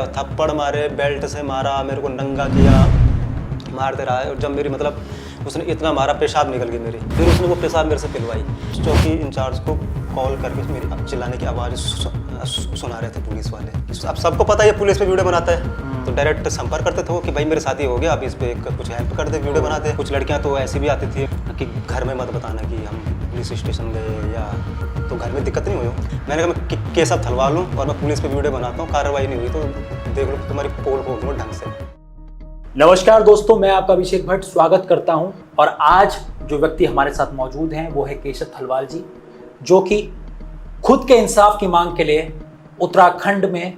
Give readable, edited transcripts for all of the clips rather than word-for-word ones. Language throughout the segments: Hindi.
थप्पड़ मारे, बेल्ट से मारा, मेरे को नंगा किया, मारते रहा। और जब मेरी मतलब उसने इतना मारा, पेशाब निकल गई मेरी। फिर उसने वो पेशाब मेरे से पिलवाई। चौकी इंचार्ज को कॉल करके मेरी चिल्लाने की आवाज़ सुना रहे थे पुलिस वाले। अब सबको पता है ये पुलिस पे वीडियो बनाता है, तो डायरेक्ट संपर्क करते थे वो कि भाई मेरे साथ ही हो गया, आप इस पे कुछ हेल्प कर दे, वीडियो बनाते। कुछ लड़कियां तो ऐसी भी आती थी कि घर में मत बताना कि हम पुलिस स्टेशन गए, या तो घर में दिक्कत नहीं हुई। मैंने कहा मैं केस अब थलवा लूँ और मैं पुलिस पे वीडियो बनाता हूँ, कार्रवाई नहीं हुई तो देख लो तुम्हारी पोल को दूँ ढंग से। नमस्कार दोस्तों, मैं आपका अभिषेक भट्ट स्वागत करता हूं। और आज जो व्यक्ति हमारे साथ मौजूद हैं वो है केशव थलवाल जी, जो कि खुद के इंसाफ की मांग के लिए उत्तराखंड में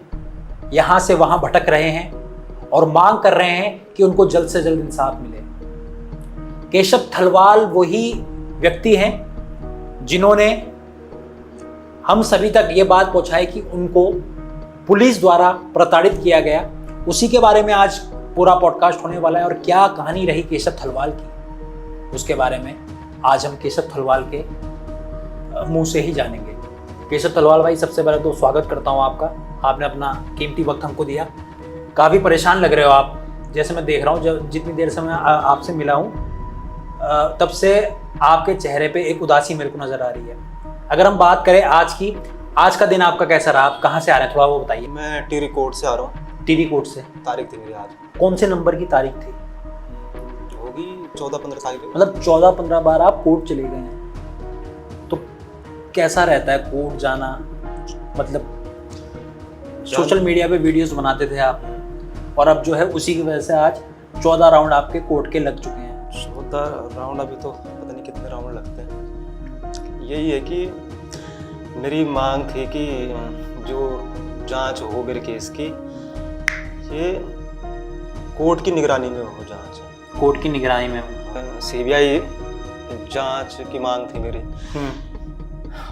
यहां से वहां भटक रहे हैं और मांग कर रहे हैं कि उनको जल्द से जल्द इंसाफ मिले। केशव थलवाल वही व्यक्ति हैं जिन्होंने हम सभी तक ये बात पहुंचाई कि उनको पुलिस द्वारा प्रताड़ित किया गया। उसी के बारे में आज पूरा पॉडकास्ट होने वाला है और क्या कहानी रही केशव थलवाल की, उसके बारे में आज हम केशव थलवाल के मुंह से ही जानेंगे। केशव थलवाल भाई, सबसे पहले तो स्वागत करता हूं आपका। आपने अपना कीमती वक्त हमको दिया। काफ़ी परेशान लग रहे हो आप, जैसे मैं देख रहा हूं। जितनी देर से मैं आपसे मिला हूं तब से आपके चेहरे पे एक उदासी मेरे को नज़र आ रही है। अगर हम बात करें आज की, आज का दिन आपका कैसा रहा? आप कहाँ से आ रहे हैं, थोड़ा वो बताइए। मैं टिहरी कोर्ट से आ रहा हूँ। टिहरी कोर्ट से? तारीख थी मेरी आज। कौन से नंबर की तारीख थी? होगी 14-15 साल की। मतलब 14-15 बार आप कोर्ट चले गए हैं, तो कैसा रहता है कोर्ट जाना? मतलब सोशल मीडिया पे वीडियोस बनाते थे आप, और अब जो है उसी की वजह से आज 14 राउंड आपके कोर्ट के लग चुके हैं। 14 राउंड, अभी तो पता नहीं कितने राउंड लगते हैं। यही है कि मेरी मांग थी कि जो जांच हो मेरे केस की, ये कोर्ट की निगरानी में हो जांच। कोर्ट की निगरानी में सीबीआई जांच की मांग थी मेरी।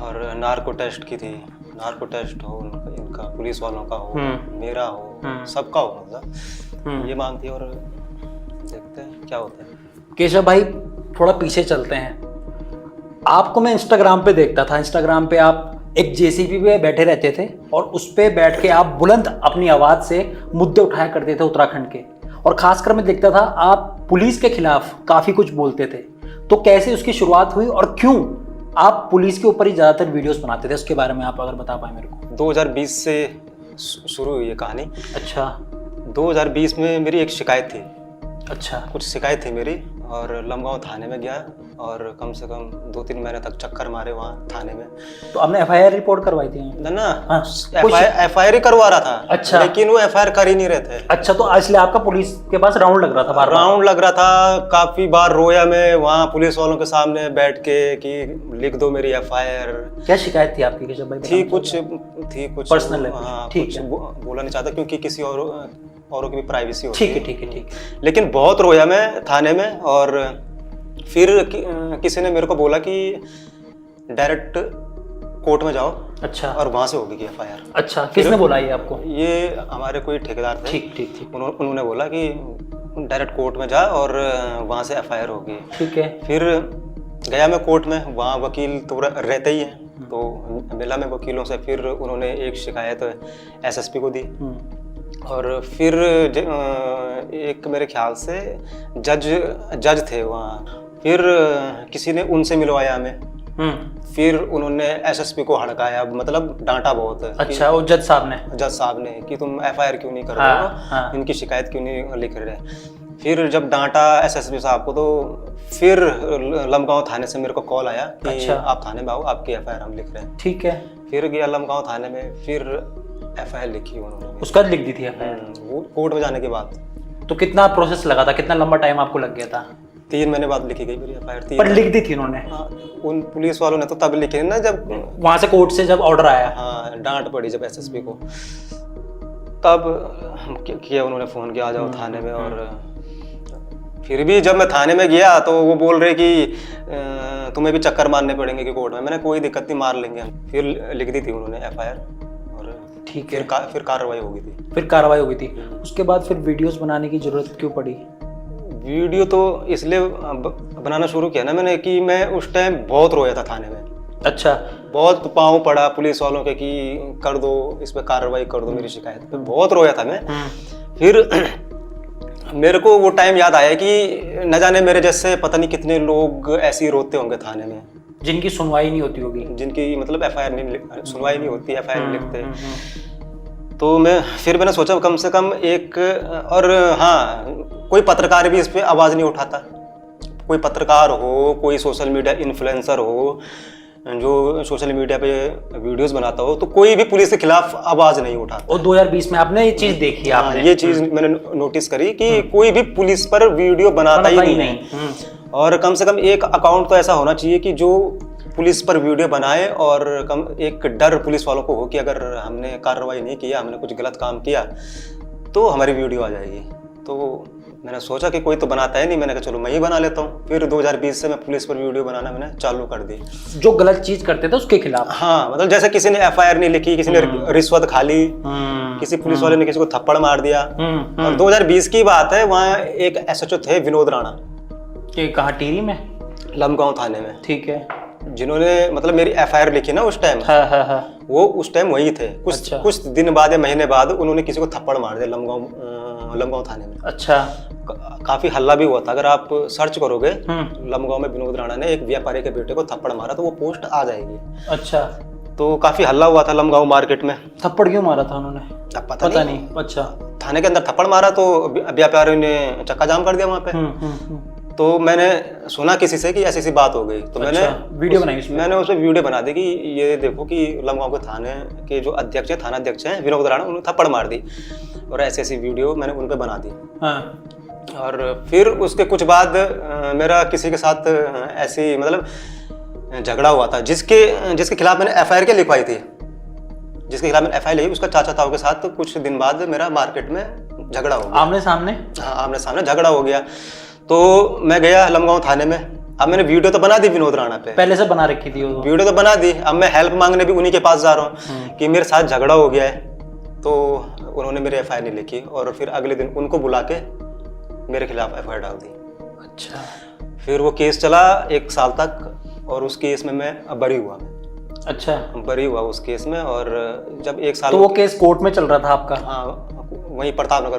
और नार्को टेस्ट की थी। नार्को टेस्ट हो इनका, पुलिस वालों का हो, मेरा हो, सबका हो, मतलब ये मांग थी। और देखते हैं क्या होता है। केशव भाई, थोड़ा पीछे चलते हैं। आपको मैं इंस्टाग्राम पे देखता था। इंस्टाग्राम पे आप एक जेसीबी पे बैठे रहते थे और उस पे बैठ के आप बुलंद अपनी आवाज़ से मुद्दे उठाया करते थे उत्तराखंड के। और खासकर मैं देखता था आप पुलिस के खिलाफ काफ़ी कुछ बोलते थे। तो कैसे उसकी शुरुआत हुई और क्यों आप पुलिस के ऊपर ही ज़्यादातर वीडियोस बनाते थे, उसके बारे में आप अगर बता पाए मेरे को। 2020 से शुरू हुई ये कहानी। अच्छा। 2020 में मेरी एक शिकायत थी। अच्छा। कुछ शिकायत थी मेरी, और लमगांव थाने में गया और कम से कम 2-3 महीने तक चक्कर मारे वहाँ थाने में। तो आपने एफआईआर रिपोर्ट करवाई थी? ना, हाँ, एफआईआर ही करवा रहा था। अच्छा। लेकिन वो एफआईआर कर ही नहीं रहे थे। अच्छा, तो इसलिए आपका पुलिस के पास राउंड लग रहा था? राउंड लग रहा था। काफी बार रोया मैं वहाँ पुलिस वालों के सामने बैठ के कि लिख दो मेरी एफआईआर। क्या शिकायत थी आपकी केशव भाई? थी कुछ पर्सनल। हाँ, कुछ बोला नहीं चाहता क्योंकि किसी औरों की भी प्राइवेसी होती है। ठीक है। लेकिन बहुत रोया मैं थाने में। और फिर किसी ने मेरे को बोला कि डायरेक्ट कोर्ट में जाओ। अच्छा। और वहाँ से होगी एफआईआर। अच्छा, किसने बोला ये आपको? ये हमारे कोई ठेकेदार थे। ठीक। उन्होंने बोला कि डायरेक्ट कोर्ट में जा और वहाँ से एफआईआर होगी। ठीक है। फिर गया मैं कोर्ट में। वहाँ वकील तो रहते ही हैं, तो मिला मैं वकीलों से। फिर उन्होंने एक शिकायत एसएसपी को दी। और फिर एक मेरे ख्याल से जज थे वहाँ। फिर किसी ने उनसे मिलवाया हमें। फिर उन्होंने एसएसपी को हड़काया, मतलब डांटा बहुत। अच्छा, वो जज साहब ने कि तुम एफआईआर क्यों नहीं कर रहे हो, इनकी शिकायत क्यों नहीं लिख रहे। फिर जब डांटा एसएसपी साहब को, तो फिर लमगांव थाने से मेरे को कॉल आया कि अच्छा, आप थाने में आओ, आपकी एफआईआर हम लिख रहे हैं। ठीक है। फिर गया लमगांव थाने में। फिर एफआईआर लिखी उन्होंने। उसका लिख दी थी एफआईआर? वो कोर्ट में जाने के बाद। तो कितना प्रोसेस लगा था, कितना लंबा टाइम आपको लग गया था? 3 महीने बाद लिखी गई मेरी एफआईआर। पर लिख दी थी उन्होंने? हाँ, उन पुलिस वालों ने तो तब लिखी ना जब वहां से कोर्ट से जब ऑर्डर आया। हाँ, डांट पड़ी जब एसएसपी को, तब किया उन्होंने फ़ोन किया आ जाओ थाने में। और फिर भी जब मैं थाने में गया तो वो बोल रहे कि तुम्हें भी चक्कर मारने पड़ेंगे कि कोर्ट में। मैंने कोई दिक्कत नहीं, मार लेंगे। फिर लिख दी थी उन्होंने एफआईआर। और ठीक है। फिर कार्रवाई हो गई थी। फिर कार्रवाई हो गई थी। उसके बाद फिर वीडियोस बनाने की जरूरत क्यों पड़ी? वीडियो तो इसलिए बनाना शुरू किया ना मैंने कि मैं उस टाइम बहुत रोया था थाने में। अच्छा। बहुत पाँव पड़ा पुलिस वालों के कि कर दो, इस पे कार्रवाई कर दो मेरी शिकायत पे। बहुत रोया था मैं। फिर मेरे को वो टाइम याद आया कि न जाने मेरे जैसे पता नहीं कितने लोग ऐसे ही रोते होंगे थाने में, जिनकी सुनवाई नहीं होती होगी, जिनकी मतलब एफआईआर नहीं, सुनवाई नहीं होती, एफआईआर नहीं लिखते। तो मैंने सोचा कम से कम एक, और हाँ, कोई पत्रकार भी इस पे आवाज़ नहीं उठाता। कोई पत्रकार हो, कोई सोशल मीडिया इन्फ्लुएंसर हो जो सोशल मीडिया पे वीडियोस बनाता हो, तो कोई भी पुलिस के खिलाफ आवाज़ नहीं उठाता। और 2020 में आपने ये चीज़ देखी? आपने ये चीज़ मैंने नोटिस करी कि कोई भी पुलिस पर वीडियो बनाता ही नहीं। और कम से कम एक अकाउंट तो ऐसा होना चाहिए कि जो पुलिस पर वीडियो बनाए, और एक डर पुलिस वालों को हो कि अगर हमने कार्रवाई नहीं किया, हमने कुछ गलत काम किया, तो हमारी वीडियो आ जाएगी। तो मैंने सोचा कि कोई तो बनाता है नहीं, मैंने कहा चलो मैं ही बना लेता हूँ। फिर 2020 से मैं पुलिस पर वीडियो बनाना मैंने चालू कर दी। जो गलत चीज़ करते थे उसके खिलाफ? हाँ, मतलब जैसे किसी ने एफआईआर नहीं लिखी, किसी ने रिश्वत खा ली, किसी पुलिस वाले ने किसी को थप्पड़ मार दिया। और 2020 की बात है, वहाँ एक एसएचओ थे विनोद राणा। कहाँ, टिहरी में? लमगांव थाने में। ठीक है। जिन्होंने मतलब मेरी एफआईआर लिखी ना उस टाइम, वो उस टाइम वही थे। कुछ दिन बाद या महीने बाद उन्होंने किसी को थप्पड़ मार दिया लमगांव थाने में। अच्छा। काफी हल्ला भी हुआ था। अगर आप सर्च करोगे लमगांव में विनोद राणा ने एक व्यापारी के बेटे को थप्पड़ मारा, तो वो पोस्ट आ जाएगी। अच्छा। तो काफी हल्ला हुआ था लमगांव मार्केट में। थप्पड़ क्यों मारा था उन्होंने? अब पता नहीं। अच्छा। थाने के अंदर थप्पड़ मारा तो व्यापारी ने चक्का जाम कर दिया वहां पे। तो मैंने सुना किसी से कि ऐसी सी बात हो गई, तो मैंने वीडियो बनाई उसमें। मैंने उसमें वीडियो बना दी कि ये देखो कि लमगांव के थाने के जो अध्यक्ष है, थाना अध्यक्ष हैं विनोद राणा, उन्होंने थप्पड़ मार दी। और ऐसी वीडियो मैंने उन पर बना दी। और फिर उसके कुछ बाद मेरा किसी के साथ ऐसी मतलब झगड़ा हुआ था, जिसके खिलाफ मैंने एफआईआर क्या लिखवाई थी, जिसके खिलाफ मैंने एफआईआर लिखी, उसका चाचा ताऊ के साथ कुछ दिन बाद मेरा मार्केट में झगड़ा हो गया। आमने सामने? हाँ, आमने सामने झगड़ा हो गया। तो मैं गया लमगांव थाने में। अब मैंने वीडियो तो बना दी विनोद राणा पे, पहले से बना रखी थी वो वीडियो तो बना दी। अब मैं हेल्प मांगने भी उन्हीं के पास जा रहा हूँ कि मेरे साथ झगड़ा हो गया है। तो उन्होंने मेरी एफआईआर नहीं लिखी, और फिर अगले दिन उनको बुला के मेरे खिलाफ एफआईआर डाल दी। अच्छा। फिर वो केस चला 1 साल तक, और उस केस में मैं बरी हुआ। अच्छा। बरी हुआ उस केस में। और जब 1 साल, तो वो केस कोर्ट में चल रहा था आपका? हाँ, वहीं प्रतापनगर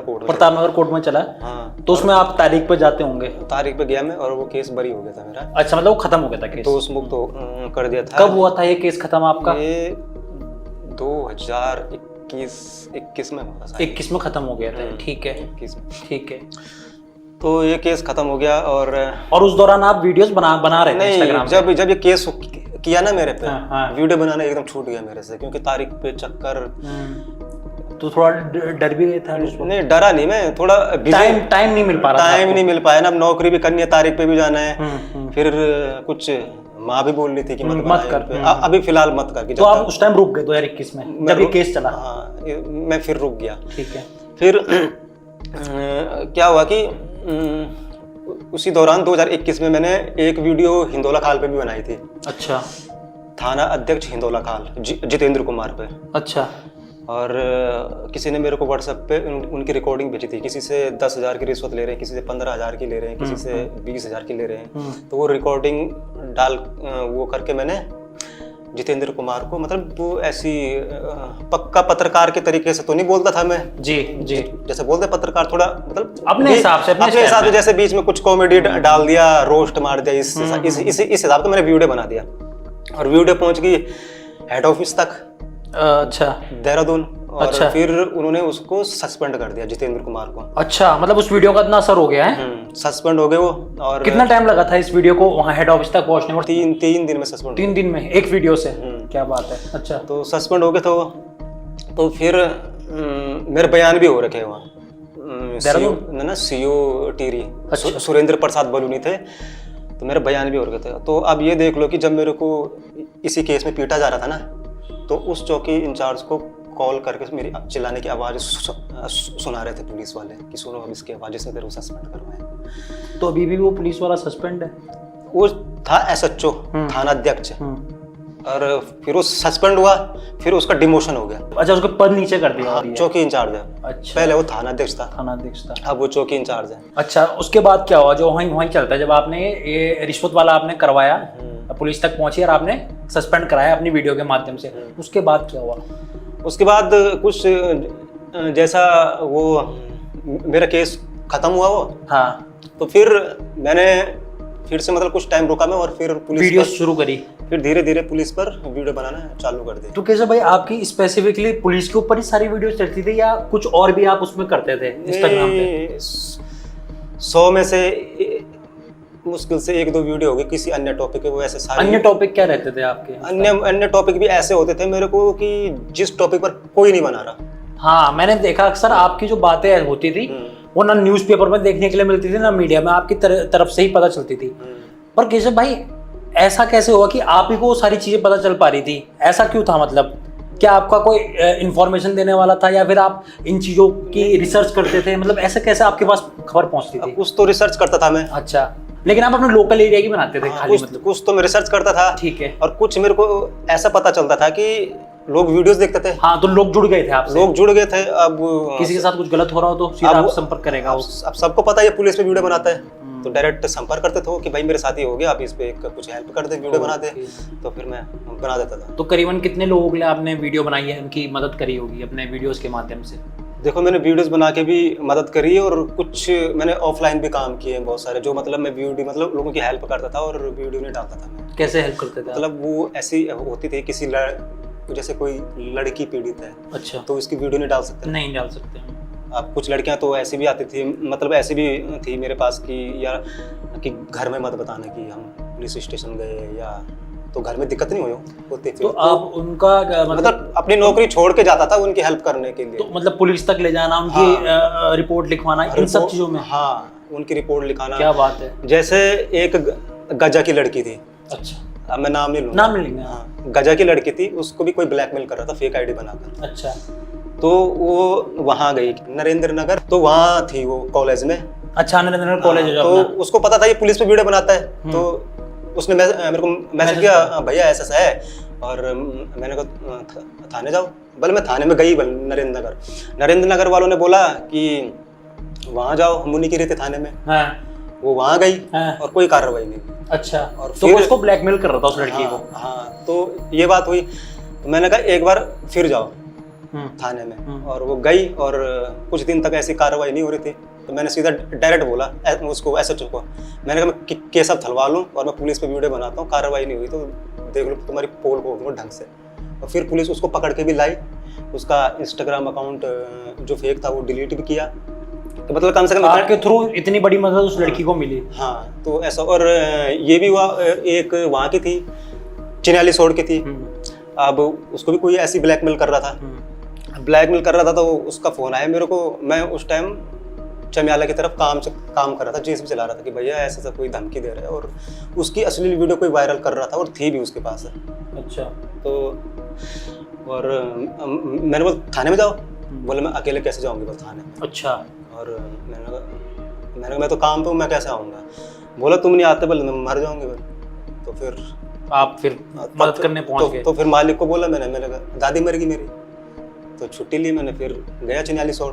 कोर्ट में चला। हाँ। तो उसमें आप तारीख पे जाते होंगे? तारीख पे गया मैं, और वो केस बरी हो गया था मेरा। अच्छा, मतलब वो खत्म हो गया था केस? दोष मुक्त कर दिया था। कब हुआ था ये केस खत्म आपका? ये 2021 में हुआ था। 21 में खत्म हो गया था। ठीक है। 21 में। ठीक है। तो ये केस खत्म हो गया। और उस दौरान आप वीडियोस बना रहे थे इंस्टाग्राम पे? जब ये केस किया ना मेरे पे, हाँ। वीडियो बनाना एकदम छूट गया मेरे से, क्योंकि तारीख पे चक्कर। तो थोड़ा डर भी गया था? नहीं, डरा नहीं मैं, थोड़ा टाइम नहीं मिल पा रहा था। टाइम नहीं मिल पाया ना। अब नौकरी भी करनी है, तारीख पे भी जाना है। फिर कुछ माँ भी बोल रही थी कि मत कर, अभी फिलहाल मत कर। तो आप उस टाइम रुक गए 2021 में जब ये केस चला? हाँ, मैं फिर रुक गया। ठीक है। फिर क्या हुआ कि उसी दौरान 2021 में मैंने एक वीडियो हिंदोला खाल पे भी बनाई थी। अच्छा। थाना अध्यक्ष हिंदोला खाल जितेंद्र कुमार पे। अच्छा। और किसी ने मेरे को व्हाट्सएप पे उनकी रिकॉर्डिंग भेजी थी। किसी से 10,000 की रिश्वत ले रहे हैं, किसी से 15,000 की ले रहे हैं, किसी से 20,000 की ले रहे हैं। तो वो रिकॉर्डिंग वो करके मैंने जितेंद्र कुमार को, मतलब वो ऐसी पक्का पत्रकार के तरीके से तो नहीं बोलता था मैं। जी। जैसे बोलते पत्रकार, थोड़ा मतलब अपने हिसाब से जैसे बीच में कुछ कॉमेडी डाल दिया, रोस्ट मार दिया, इस हिसाब से मैंने वीडियो बना दिया। और वीडियो पहुंच गई हेड ऑफिस तक। अच्छा। देहरादून। और अच्छा। फिर उन्होंने उसको सस्पेंड कर दिया, जितेंद्र कुमार को। अच्छा, मतलब उस वीडियो का इतना असर हो गया है? सस्पेंड हो गए वो। और कितना टाइम लगा था इस वीडियो को वहाँ हेड ऑफिस तक पहुँचने में? 3 दिन में सस्पेंड। 3 दिन में एक वीडियो से? क्या बात है। अच्छा। तो सस्पेंड हो गए थे वो। तो फिर मेरे बयान भी हो रखे वहाँ सीओ टिहरी। अच्छा। सुरेंद्र प्रसाद बलूनी थे, तो मेरे बयान भी हो रखे थे। तो अब ये देख लो कि जब मेरे को इसी केस में पीटा जा रहा था ना, तो उस चौकी इंचार्ज को कॉल करके मेरी चिल्लाने की आवाज़ सुना रहे थे पुलिस वाले कि सुनो अब इसकी आवाज़, जिसने तेरे को सस्पेंड करवाया। तो अभी भी वो पुलिस वाला सस्पेंड है? वो था एसएचओ, थाना अध्यक्ष। और फिर वो सस्पेंड हुआ, फिर उसका डिमोशन हो गया। अच्छा, उसका पद नीचे कर दिया? चौकी इंचार्ज है। अच्छा। पहले वो थाना अध्यक्ष था। अब वो चौकी इंचार्ज है। अच्छा, उसके बाद क्या हुआ? जो वहीं चलता है, जब आपने ये रिश्वत वाला आपने करवाया, पुलिस तक पहुंची और आपने सस्पेंड कराया अपनी वीडियो के माध्यम से। उसके बाद क्या हुआ? उसके बाद कुछ जैसा वो मेरा केस खत्म हुआ वो, हाँ, तो फिर मैंने फिर से मतलब कुछ टाइम रुका मैं और फिर पुलिस वीडियो पर, शुरू करी। फिर धीरे धीरे पुलिस पर वीडियो बनाना चालू कर दी। तो कैसे भाई आपकी स्पेसिफिकली पुलिस के ऊपर ही सारी वीडियो चलती थी या कुछ और भी आप उसमें करते थे इंस्टाग्राम पे? 100 में से मुश्किल से 1-2 वीडियो होगी किसी अन्य टॉपिक के, वो ऐसे सारे। अन्य टॉपिक क्या रहते थे आपके? अन्य टॉपिक भी ऐसे होते थे मेरे को कि जिस टॉपिक पर कोई नहीं बना रहा। हाँ, मैंने देखा अक्सर आपकी जो बातें होती थी वो ना न्यूज़पेपर में देखने के लिए मिलती थी ना मीडिया में, आपकी तरफ से ही पता चलती थी। पर केशव भाई ऐसा कैसे हुआ कि आप ही को सारी चीजें पता चल पा रही थी? ऐसा क्यों था? मतलब क्या आपका कोई इंफॉर्मेशन देने वाला था या फिर आप इन चीजों की रिसर्च करते थे? मतलब ऐसा कैसे आपके पास खबर पहुंचती थी? कुछ तो रिसर्च करता था मैं। अच्छा, लेकिन आप अपने लोकल एरिया की बनाते थे खाली? मतलब कुछ तो मैं रिसर्च करता था, ठीक है। और कुछ मेरे को ऐसा पता चलता था कि लोग वीडियोस देखते थे। हाँ, तो लोग जुड़ गए थे आपसे? लोग जुड़ गए थे। अब किसी के साथ कुछ गलत हो रहा हो तो सीधा आप संपर्क करेगा वो। अब सबको पता है ये पुलिस पे वीडियो बनाता है, तो डायरेक्ट संपर्क करते थे कि भाई मेरे साथ ही हो गया, आप इस पे कुछ हेल्प कर दे, वीडियो बना दे। तो फिर मैं बना देता था। तो करीबन कितने लोगों के लिए आपने वीडियो बनाई है, उनकी मदद करी होगी अपने वीडियोस के माध्यम से? देखो, मैंने वीडियोस बना के भी मदद करी है और कुछ मैंने ऑफलाइन भी काम किए हैं बहुत सारे, जो मतलब मैं वीडियो मतलब लोगों की हेल्प करता था और वीडियो नहीं डालता था मैं। कैसे हेल्प करते थे? मतलब वो ऐसी होती थी किसी जैसे कोई लड़की पीड़ित है, अच्छा, तो इसकी वीडियो नहीं डाल सकते। नहीं डाल सकते। अब कुछ लड़कियां तो ऐसी भी आती थी, मतलब ऐसी भी थी मेरे पास कि यार कि घर में मत बताना कि हम पुलिस स्टेशन गए, या तो घर में दिक्कत नहीं होती थी। तो आप उनका मतलब अपनी नौकरी छोड़ के जाता था उनकी हेल्प करने के लिए। तो मतलब पुलिस तक ले जाना, उनकी रिपोर्ट लिखवाना, इन सब चीजों में? हाँ, उनकी रिपोर्ट लिखाना। क्या बात है। जैसे एक गजा की लड़की थी। अच्छा, अब मैं नाम नहीं लूंगा। नाम नहीं लेंगे। हाँ, गजा की लड़की थी, उसको भी कोई ब्लैकमेल कर रहा था फेक आईडी बनाकर। अच्छा, तो वो वहाँ गई नरेंद्र नगर, तो वहाँ थी वो कॉलेज में। अच्छा, नरेंद्र नगर कॉलेज है जो तो अपना। उसको पता था ये पुलिस पे वीडियो बनाता है, तो उसने मेरे को मैसेज किया, भैया ऐसा है, और मैंने कहा थाने जाओ। बोले मैं थाने में गई नरेंद्र नगर वालों ने बोला कि वहाँ जाओ, हम उन्हीं की रहते थाने में। हाँ, वो वहाँ गई हाँ, और कोई कार्रवाई नहीं। अच्छा, और तो वो उसको ब्लैकमेल कर रहा था उस लड़की को? हाँ, तो ये बात हुई। तो मैंने कहा एक बार फिर जाओ थाने में, और वो गई और कुछ दिन तक ऐसी कार्रवाई नहीं हो रही थी। तो मैंने सीधा डायरेक्ट बोला उसको, एसएचओ को, मैंने कहा मैं केस अब थलवा लूँ और मैं पुलिस पे वीडियो बनाता हूँ, कार्रवाई नहीं हुई तो देख लो तुम्हारी पोल को ढंग से। और फिर पुलिस उसको पकड़ के भी लाई, उसका इंस्टाग्राम अकाउंट जो फेक था वो डिलीट भी किया। तो मतलब कम से कम आपके थ्रू इतनी बड़ी मदद उस लड़की को मिली? हाँ, तो ऐसा। और ये भी हुआ, एक वहाँ की थी, चिन्याली सोड़ की थी। अब उसको भी कोई ऐसी ब्लैकमेल कर रहा था, तो उसका फ़ोन आया मेरे को। मैं उस टाइम चमियाला की तरफ काम कर रहा था, जेसीबी चला रहा था कि भैया ऐसा कोई धमकी दे रहा है, और उसकी अश्लील वीडियो कोई वायरल कर रहा था और थी भी उसके पास। अच्छा, तो और मैंने बोला थाने में जाओ। बोले मैं अकेले कैसे जाऊँगी बस थाने। अच्छा, और मैंने कहा मैं तो काम पे हूँ, मैं कैसे आऊँगा। बोला तुम नहीं आते, बोले मैं मर जाऊँगी बोले। तो फिर आप फिर मदद करने पहुँच गए? तो फिर मालिक को बोला मैंने कहा दादी मर गई मेरी, तो छुट्टी ली मैंने। फिर गया चिन्याली सोड़,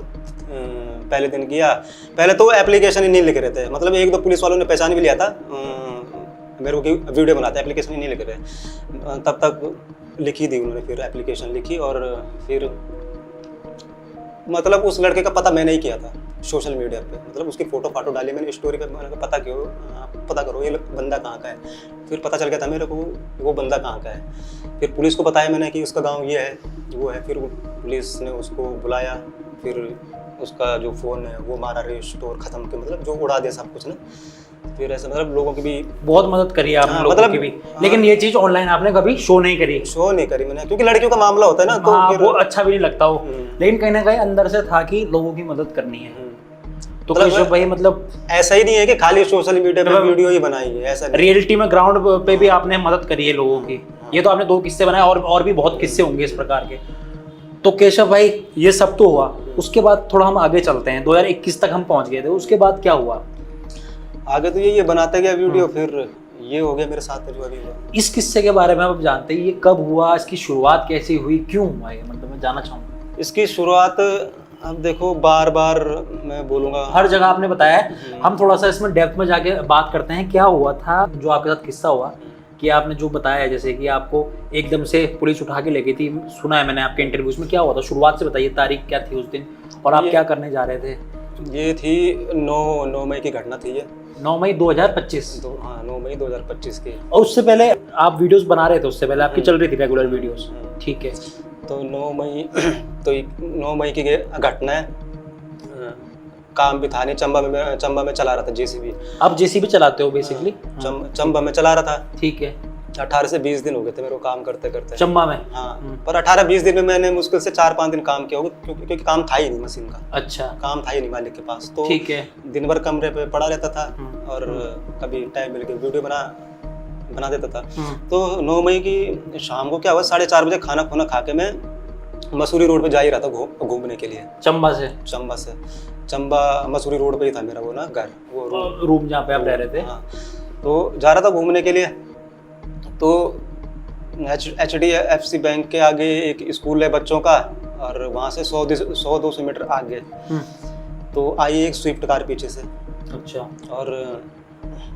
पहले दिन गया। पहले तो एप्लीकेशन ही नहीं लिख रहे थे, मतलब 1-2 पुलिस वालों ने पहचान भी लिया था मेरे को कि वीडियो बनाते, एप्लीकेशन ही नहीं लिख रहे। तब तक लिखी दी उन्होंने, फिर एप्लीकेशन लिखी। और फिर मतलब उस लड़के का पता मैंने ही किया था सोशल मीडिया पे, मतलब उसकी फोटो डाली मैंने स्टोरी पे। मैंने कहा पता करो ये बंदा कहाँ का है। फिर पता चल गया था मेरे को वो बंदा कहाँ का है। फिर पुलिस को बताया मैंने कि उसका गांव ये है वो है। फिर पुलिस ने उसको बुलाया, फिर उसका जो फ़ोन है वो मारा, रिस्टोर ख़त्म के, मतलब जो उड़ा दिया सब कुछ ना। फिर ऐसा मतलब लोगों की भी बहुत मदद करी आपने, लोगों मतलब की भी। लेकिन ये चीज़ ऑनलाइन आपने कभी शो नहीं करी मैंने, क्योंकि लड़कियों का मामला होता है ना, तो फिर वो अच्छा भी नहीं लगता हो। लेकिन कहीं ना कहीं अंदर से था कि लोगों की मदद करनी है। तो केशव भाई मतलब ऐसा ही नहीं है कि खाली सोशल मीडिया पे वीडियो ही बनाई है, ऐसा नहीं। रियलिटी में ग्राउंड पे भी आपने मदद करी है लोगों की। ये तो आपने 2 किस्से बनाए, और भी बहुत किस्से होंगे इस प्रकार के। तो केशव भाई ये सब तो हुआ, उसके बाद थोड़ा हम आगे चलते हैं। 2021 तक हम पहुंच गए थे, उसके बाद क्या हुआ आगे? तो ये बनाते गया वीडियो, फिर ये हो गया मेरे साथ जो अभी हुआ। इस किस्से के बारे में आप जानते हैं, ये कब हुआ, इसकी शुरुआत कैसी हुई, क्यों हुआ ये, मतलब मैं जानना चाहूँगा। इसकी शुरुआत अब देखो, बार मैं बोलूँगा, हर जगह आपने बताया है। हम थोड़ा सा इसमें डेप्थ में जाके बात करते हैं, क्या हुआ था जो आपके साथ किस्सा हुआ। कि आपने जो बताया, जैसे कि आपको एकदम से पुलिस उठा के ले गई थी, सुना है मैंने आपके इंटरव्यूज में, क्या हुआ था शुरुआत से बताइए, तारीख क्या थी उस दिन और आप क्या करने जा रहे थे? ये थी 9 मई की घटना थी ये। 9 मई 2025। हाँ 9 मई 2025 की। और उससे पहले आप वीडियोस बना रहे थे, उससे पहले आपकी चल रही थी रेगुलर वीडियोस? ठीक है। तो 9 मई तो 9 मई की घटना है। काम भी था नहीं, चंबा में चला रहा था जेसीबी। आप जेसीबी चलाते हो बेसिकली? चंबा में चला रहा था। ठीक है। 18 से 20 दिन हो गए थे मेरे को काम करते करते चंबा में? हाँ, पर 18-20 दिन में मैंने मुश्किल से 4-5 दिन काम किया होगा, क्योंकि काम था ही नहीं मशीन का। अच्छा। काम था ही नहीं मालिक के पास, तो ठीक है। दिन भर कमरे पे पड़ा रहता था और कभी टाइम मिल के वीडियो बना देता था। तो 9 मई की शाम को क्या हुआ, 4:30 बजे खाना खुना खा के मैं मसूरी रोड पे जा ही रहा था घूमने के लिए। चंबा से? चंबा मसूरी रोड पे ही था मेरा वो ना घर, वो रूम जहाँ पे आप रह रहे थे। हाँ, तो जा रहा था घूमने के लिए, तो HDFC बैंक के आगे एक स्कूल है बच्चों का, और वहाँ से 100-200 मीटर आगे तो आई एक स्विफ्ट कार पीछे से। अच्छा। और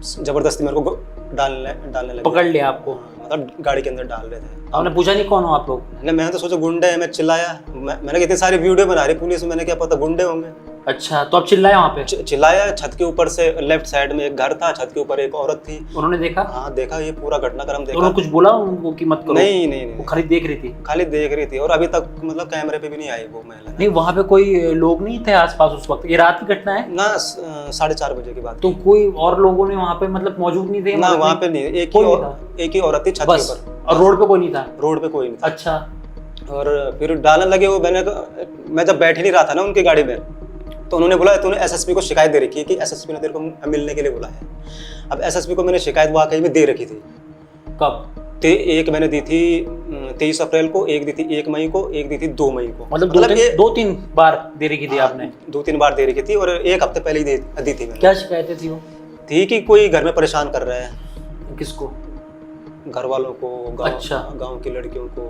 जबरदस्ती मेरे को डालने लगे। पकड़ लिया आपको? मतलब गाड़ी के अंदर डाल रहे थे। आपने पूछा नहीं कौन हो आप लोग? नहीं, मैंने तो सोचा गुंडे हैं, मैं चिल्लाया। मैंने इतनी सारी वीडियो बना रही पुलिस, मैंने क्या पता गुंडे होंगे। अच्छा, तो आप चिल्लाए वहाँ पे? चिल्लाया। छत के ऊपर से लेफ्ट साइड में एक घर था, छत के ऊपर एक औरत थी। उन्होंने देखा? हाँ देखा, ये पूरा घटनाक्रम देखा। उन्होंने कुछ बोला उनको कि मत करो? नहीं, वो खाली देख रही थी? खाली देख रही थी, और अभी तक मतलब कैमरे पे भी नहीं आई वो महिला। नहीं, वहाँ पे कोई लोग नहीं थे आसपास उस वक्त? ये रात की घटना है ना, 4:30 बजे की बात। तो कोई और लोगों ने वहाँ पे मतलब मौजूद नहीं थे? ना, वहाँ पे नहीं, एक ही औरत थी छत के ऊपर। और रोड पे कोई नहीं था? रोड पे कोई नहीं था। अच्छा। और फिर डालने लगे वो। मैं जब बैठ ही नहीं रहा था ना उनकी गाड़ी में, तो उन्होंने बोला तूने एसएसपी को शिकायत दे रखी है कि एसएसपी ने तेरे को मिलने के लिए बोला है। अब एसएसपी को मैंने शिकायत वाकई में दे रखी थी। कब? एक मैंने दी थी 23 अप्रैल को, एक दी थी 1 मई को, एक दी थी 2 मई को। मतलब 2-3 बार दे रखी थी आपने? 2-3 बार दे रखी थी, और 1 हफ्ते पहले ही दी थी मैंने। क्या शिकायतें थी वो? थी कि कोई घर में परेशान कर रहा है। किसको? घर वालों को, अच्छा। गाँव की लड़कियों को।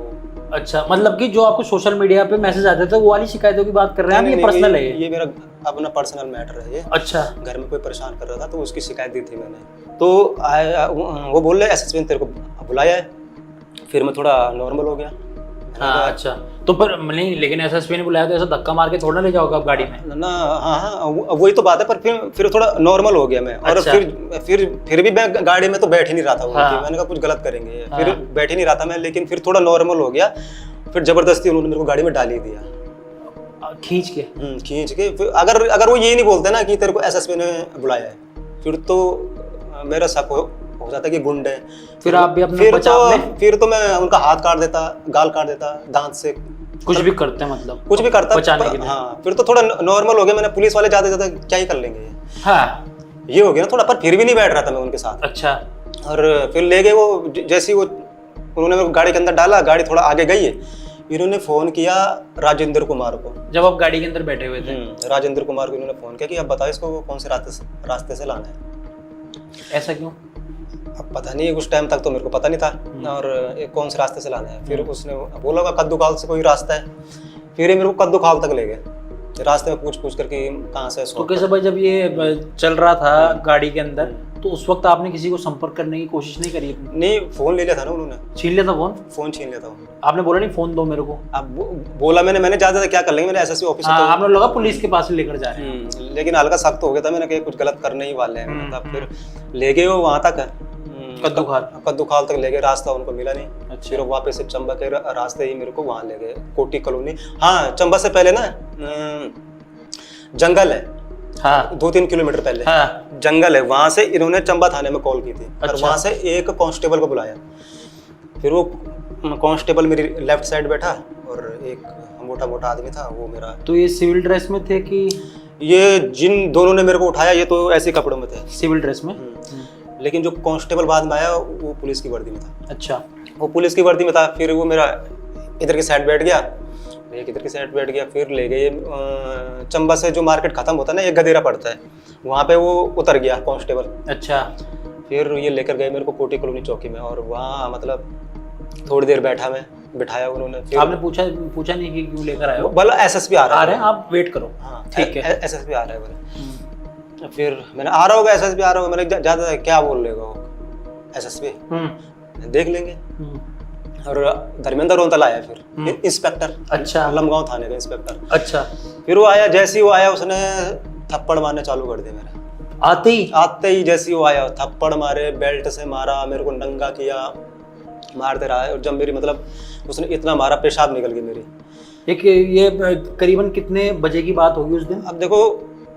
अच्छा, मतलब कि जो आपको सोशल मीडिया पे मैसेज आते थे वो वाली शिकायतों की बात कर रहे हैं? ये पर्सनल है? ये मेरा अपना पर्सनल मैटर है ये। अच्छा। घर में कोई परेशान कर रहा था तो उसकी शिकायत दी थी मैंने। तो वो बोल रहे एसएसपी ने तेरे को बुलाया है। फिर मैं थोड़ा नॉर्मल हो गया। हाँ, अच्छा। तो पर नहीं, लेकिन एसएसपी ने बुलाया तो ऐसा धक्का मार के थोड़ा ले जाओगे आप गाड़ी में ना? हाँ, वही तो बात है। पर फिर थोड़ा नॉर्मल हो गया मैं। और अच्छा। फिर भी मैं गाड़ी में तो बैठ ही नहीं रहा था। हाँ। मैंने कहा कुछ गलत करेंगे। फिर बैठ ही नहीं रहा था मैं, लेकिन फिर थोड़ा नॉर्मल हो गया। फिर जबरदस्ती उन्होंने मेरे को गाड़ी में डाल ही दिया, खींच के। फिर अगर वो ये नहीं बोलते ना कि तेरे को एसएसपी ने बुलाया है, फिर तो मेरा शक हो जाता कि गुंडे। फिर आप भी अपने बचाव में? फिर तो मैं उनका हाथ काट देता, गाल काट देता, दांत से कुछ भी करते, मतलब कुछ भी करता बचाने के लिए। हाँ, फिर तो थोड़ा नॉर्मल हो गया। मैंने पुलिस वाले ज्यादा क्या ही कर लेंगे। हाँ, ये हो गया ना थोड़ा। पर फिर भी नहीं बैठ रहा था मैं उनके साथ। अच्छा। और फिर ले गए वो। जैसे ही वो उन्होंने मेरे को गाड़ी के अंदर डाला, गाड़ी थोड़ा आगे गई, इन्होंने फोन किया राजेंद्र कुमार को। जब आप गाड़ी के अंदर बैठे हुए थे? राजेंद्र कुमार को इन्होंने फोन किया कि अब बताओ इसको कौन से रास्ते से लाना है। ऐसा क्यों? अब पता नहीं, उस टाइम तक तो मेरे को पता नहीं था। और कौन से रास्ते से लाना है। फिर उसने बोला होगा कद्दू खाल से कोई रास्ता है। फिर ये मेरे को कद्दू खाल तक ले गए, रास्ते में पूछ करके कहाँ से। तो कैसे भाई, जब ये चल रहा था गाड़ी के अंदर, तो उस वक्त आपने किसी को संपर्क करने की कोशिश नहीं करी? नहीं, फोन ले लिया था ना उन्होंने। छीन लिया था फोन छीन लिया था। आपने बोला नहीं फोन दो मेरे को? अब बोला मैंने ज्यादा क्या कर लेंगे, मैंने एसएसपी ऑफिसर। हाँ, आपने लगा पुलिस के पास लेकर जा रहे हैं। लेकिन हल्का सख्त हो गया था, मैंने कहा कुछ गलत करने ही वाले हैं। मतलब फिर ले गए वो वहाँ तक, कद्दू खाल तक ले गए। रास्ता उनको मिला नहीं। अच्छा। फिर वापस से चंबा के रास्ते ही मेरे को वहाँ ले गए, कोटी कॉलोनी। हाँ, चंबा से पहले ना जंगल है। हाँ, 2-3 किलोमीटर पहले। हाँ, जंगल है। वहाँ से इन्होंने चंबा थाने में कॉल की थी। अच्छा। और वहाँ से एक कांस्टेबल को बुलाया। फिर वो कांस्टेबल मेरी लेफ्ट साइड बैठा, और एक मोटा आदमी था वो मेरा। तो ये सिविल ड्रेस में थे कि? ये जिन दोनों ने मेरे को उठाया ये तो ऐसे कपड़ों में थे, सिविल ड्रेस में। लेकिन जो कांस्टेबल बाद में आया वो पुलिस की वर्दी में था। अच्छा। वो पुलिस की वर्दी में था। फिर वो मेरा इधर की साइड बैठ गया, एक इधर की साइड बैठ गया। फिर ले गए चंबा से जो मार्केट खत्म होता है ना, एक गदेरा पड़ता है, वहाँ पे वो उतर गया कांस्टेबल। अच्छा। फिर ये लेकर गए मेरे को कोटी कॉलोनी चौकी में, और वहाँ मतलब थोड़ी देर बिठाया उन्होंने। फिर आपने पूछा नहीं कि क्यों लेकर आए हो? बोला एसएसपी आ रहे हैं, आप वेट करो। हाँ, ठीक है, एसएसपी आ रहा है बोले। फिर मैंने आ रहा होगा एसएसपी आ रहा होगा, मैंने ज्यादा क्या बोल लेगा वो एसएसपी। देख लेंगे। और धर्मेंद्र रोहतल आया फिर, इंस्पेक्टर, अच्छा। लमगांव थाने का इंस्पेक्टर। अच्छा। फिर वो आया, जैसे ही वो आया उसने थप्पड़ मारने चालू कर दिए मेरे। आते ही जैसे ही वो आया थप्पड़ मारे, बेल्ट से मारा, मेरे को नंगा किया, मारते रहा। और जब मेरी मतलब उसने इतना मारा, पेशाब निकल गई मेरी। ये करीबन कितने बजे की बात होगी उस दिन? अब देखो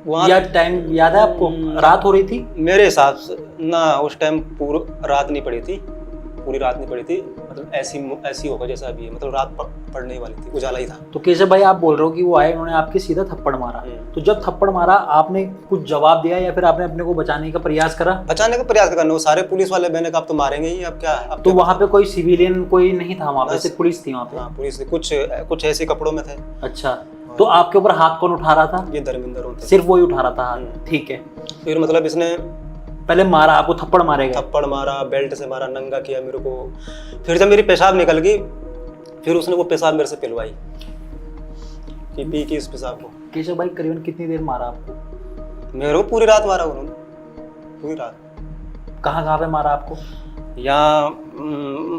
वहाँ या टाइम याद है आपको? रात हो रही थी मेरे हिसाब से ना, उस टाइम पूरी रात नहीं पड़ी थी, पूरी रात नहीं पड़ी थी, मतलब ऐसी होगा जैसा अभी है, मतलब रात पड़ने ही वाली थी, उजाला ही था। तो केशव भाई आप बोल रहे हो कि वो आए, उन्होंने आपके सीधा थप्पड़ मारा, तो जब थप्पड़ मारा आपने कुछ जवाब दिया या फिर आपने अपने को बचाने का प्रयास करा? बचाने का प्रयास करना, वो सारे पुलिस वाले मैंने कहा अब तो मारेंगे ही, अब क्या। अब तो वहाँ पे कोई सिविलियन कोई नहीं था वहाँ पे, सिर्फ पुलिस थी वहाँ पे? हाँ पुलिस, कुछ ऐसे कपड़ों में थे। अच्छा, तो आपके ऊपर हाथ कौन उठा रहा था? ये धर्मेंद्र रोहतल, सिर्फ वही उठा रहा था हाथ, ठीक है। फिर मतलब इसने पहले मारा आपको, थप्पड़ मारेगा? थप्पड़ मारा, बेल्ट से मारा, नंगा किया मेरे को। फिर जब मेरी पेशाब निकल गई, फिर उसने वो पेशाब मेरे से पिलवाई कि पी की इस पेशाब को। केशव भाई करीबन कितनी देर मारा आपको? मेरे को पूरी रात मारा उन्होंने, पूरी रात। कहाँ पे मारा आपको? यहाँ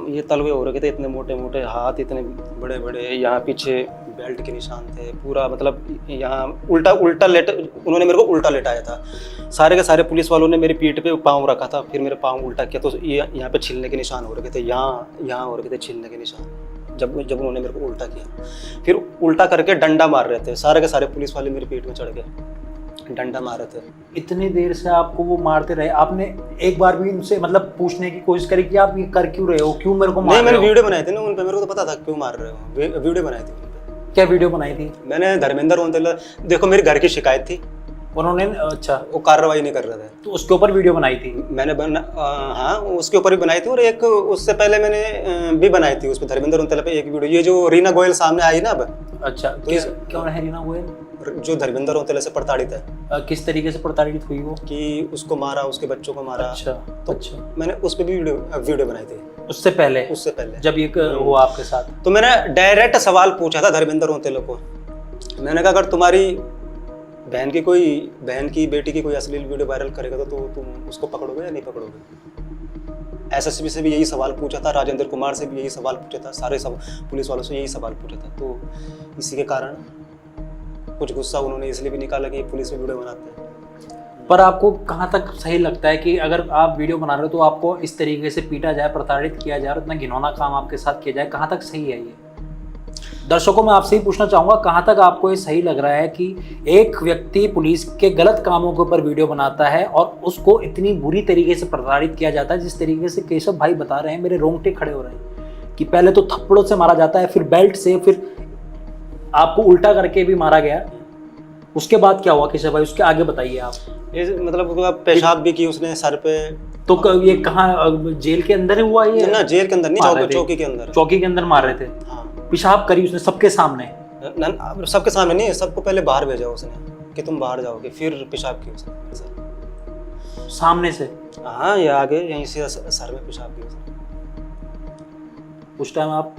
ये तलवे हो रखे थे, इतने मोटे मोटे हाथ, इतने बड़े बड़े, यहाँ पीछे बेल्ट के निशान थे पूरा, मतलब यहाँ उल्टा लेट, उन्होंने मेरे को उल्टा लेटाया था। सारे के सारे पुलिस वालों ने मेरी पीठ पे पाँव रखा था, फिर मेरे पाँव उल्टा किया तो ये यहाँ पे छिलने के निशान हो रखे थे, यहाँ हो रखे थे छिलने के निशान, जब उन्होंने मेरे को उल्टा किया। फिर उल्टा करके डंडा मार रहे थे, सारे के सारे पुलिस वाले मेरी पीठ में चढ़ गए, डंडा मार रहे थे। इतनी देर से आपको वो मारते रहे, आपने एक बार भी उनसे मतलब पूछने की कोशिश करी कि आप ये कर क्यों रहे हो, क्यों मेरे को मार रहे हो? नहीं, मैंने वीडियो बनाई थी ना उन पे, मेरे को तो पता था क्यों मार रहे हो, वीडियो बनाई थी उन पे। क्या वीडियो बनाई थी? मैंने धर्मेंद्र रोहतल, देखो मेरे घर की शिकायत थी, उन्होंने, अच्छा, वो कार्रवाई नहीं कर रहे थे तो उसके ऊपर वीडियो बनाई थी? मैंने हाँ उसके ऊपर भी बनाई थी, और एक उससे पहले मैंने भी बनाई थी उस पर धर्मेंद्र रोहतल पे एक वीडियो, ये जो रीना गोयल सामने आई ना अब। अच्छा, तो कौन है रीना गोयल? जो धर्मेंद्र रोहतल से प्रताड़ित है। किस तरीके से प्रताड़ित हुई वो? कि उसको मारा, उसके बच्चों को मारा। अच्छा, तो अच्छा, मैंने उस पर भी वीडियो बनाई थी। उससे पहले जब ये हुआ आपके साथ, तो मैंने डायरेक्ट सवाल पूछा था धर्मेंद्र रोहतल को। मैंने कहा अगर तुम्हारी बहन की बेटी की कोई अश्लील वीडियो वायरल करेगा तो तुम उसको पकड़ोगे या नहीं पकड़ोगे? एसएसपी से भी यही सवाल पूछा था, राजेंद्र कुमार से भी यही सवाल पूछा था, सारे सब पुलिस वालों से यही सवाल पूछा था। तो इसी के कारण कुछ गुस्सा उन्होंने इसलिए भी निकाला कि पुलिस में वीडियो बनाते हैं। पर आपको कहाँ तक सही लगता है कि अगर आप वीडियो बना रहे हो तो आपको इस तरीके से पीटा जाए, प्रताड़ित किया जाए और इतना घिनौना काम आपके साथ किया जाए, कहाँ तक सही है ये? दर्शकों मैं आपसे ही पूछना चाहूँगा, कहाँ तक आपको ये सही लग रहा है कि एक व्यक्ति पुलिस के गलत कामों के ऊपर वीडियो बनाता है और उसको इतनी बुरी तरीके से प्रताड़ित किया जाता है, जिस तरीके से केशव भाई बता रहे हैं, मेरे रोंगटे खड़े हो रहे हैं कि पहले तो थप्पड़ों से मारा जाता है, फिर बेल्ट से, फिर आपको उल्टा करके भी मारा गया। उसके बाद क्या हुआ केशव भाई, उसके आगे बताइए आप। ये मतलब पेशाब भी की उसने सर पे। तो ये कहाँ, जेल के अंदर ही हुआ ये? ना जेल के अंदर नहीं, चौकी के अंदर। चौकी के अंदर मार रहे थे? हाँ। पेशाब करी उसने सबके सामने? सबके सामने नहीं, सबको पहले बाहर भेजा उसने कि तुम बाहर जाओगे, फिर पेशाब की उसने सामने से। हाँ, ये आगे यहीं से सर में पेशाब की उसने। उस टाइम आप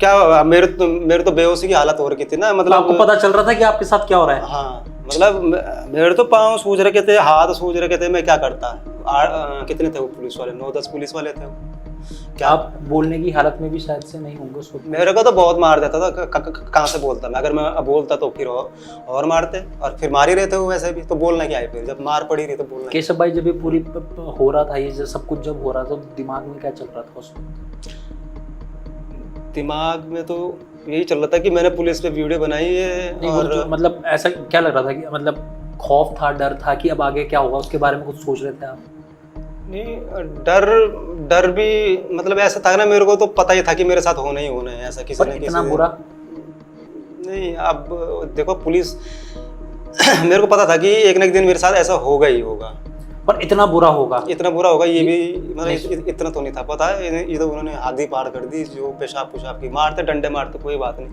क्या, मेरे तो बेहोशी की हालत हो रही थी ना, मतलब आपको पता चल रहा था कि आपके साथ क्या हो रहा है? हाँ, मतलब मेरे तो पाँव सूज रखे थे, हाथ सूज रखे थे, मैं क्या करता। कितने थे वो पुलिस वाले? 9-10 पुलिस वाले थे। क्या आप बोलने की हालत में भी शायद से नहीं होंगे उसको? मेरे को तो बहुत मार देता था, कहाँ से बोलता मैं, अगर मैं बोलता तो फिर और मारते, और फिर मार ही रहे थे वो वैसे भी, तो बोलना क्या है फिर, जब मार पड़ी रही तो बोलना। केशव भाई जब ये पूरी हो रहा था, ये सब कुछ जब हो रहा था, तो दिमाग में क्या चल रहा था उस वक्त? दिमाग में तो यही चल रहा था कि मैंने पुलिस पे वीडियो बनाई है, और मतलब ऐसा क्या लग रहा था कि मतलब खौफ था, डर था कि अब आगे क्या होगा, उसके बारे में कुछ सोच रहे थे आप? नहीं, डर भी मतलब ऐसा था ना, मेरे को तो पता ही था कि मेरे साथ होना ही होना है ऐसा, किसी ने इतना बुरा नहीं। अब देखो पुलिस मेरे को पता था कि एक न एक दिन मेरे साथ ऐसा होगा ही होगा, पर इतना बुरा होगा ये भी मतलब इतना तो नहीं था पता है। ये तो उन्होंने हाथ ही पार कर दी, जो पेशाब की मारते, डंडे मारते, कोई बात नहीं,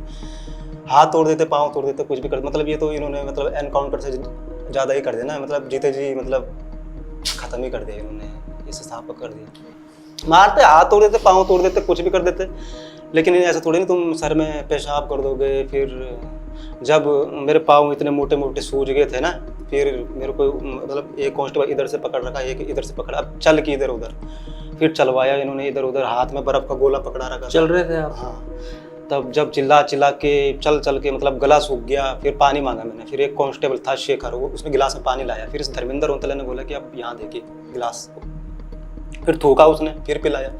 हाथ तोड़ देते, पाँव तोड़ देते, कुछ भी कर, मतलब ये तो इन्होंने मतलब एनकाउंटर से ज़्यादा ही कर देना, मतलब जीते जी मतलब ख़त्म ही कर दिया इन्होंने, इसे साफ कर दिया। मारते, हाथ तोड़ देते, पाँव तोड़ देते, कुछ भी कर देते, लेकिन ऐसा थोड़ी नहीं तुम सर में पेशाब कर दोगे। फिर जब मेरे पाँव इतने मोटे मोटे सूज गए थे ना, फिर मेरे को मतलब एक कांस्टेबल इधर से पकड़ रखा, एक इधर से पकड़ा, अब चल के इधर उधर, फिर चलवाया इन्होंने इधर उधर, हाथ में बर्फ का गोला पकड़ा रखा चल रहे थे आप? हाँ। तब जब चिल्ला चिल्ला के चल के मतलब गला सूख गया, फिर पानी मांगा मैंने। फिर एक कांस्टेबल था शेखर, वो उसने गिलास में पानी लाया। फिर इस धर्मेंद्र ओंतले ने बोला कि आप यहाँ देखिए गिलास, फिर थूका उसने, फिर पिलाया।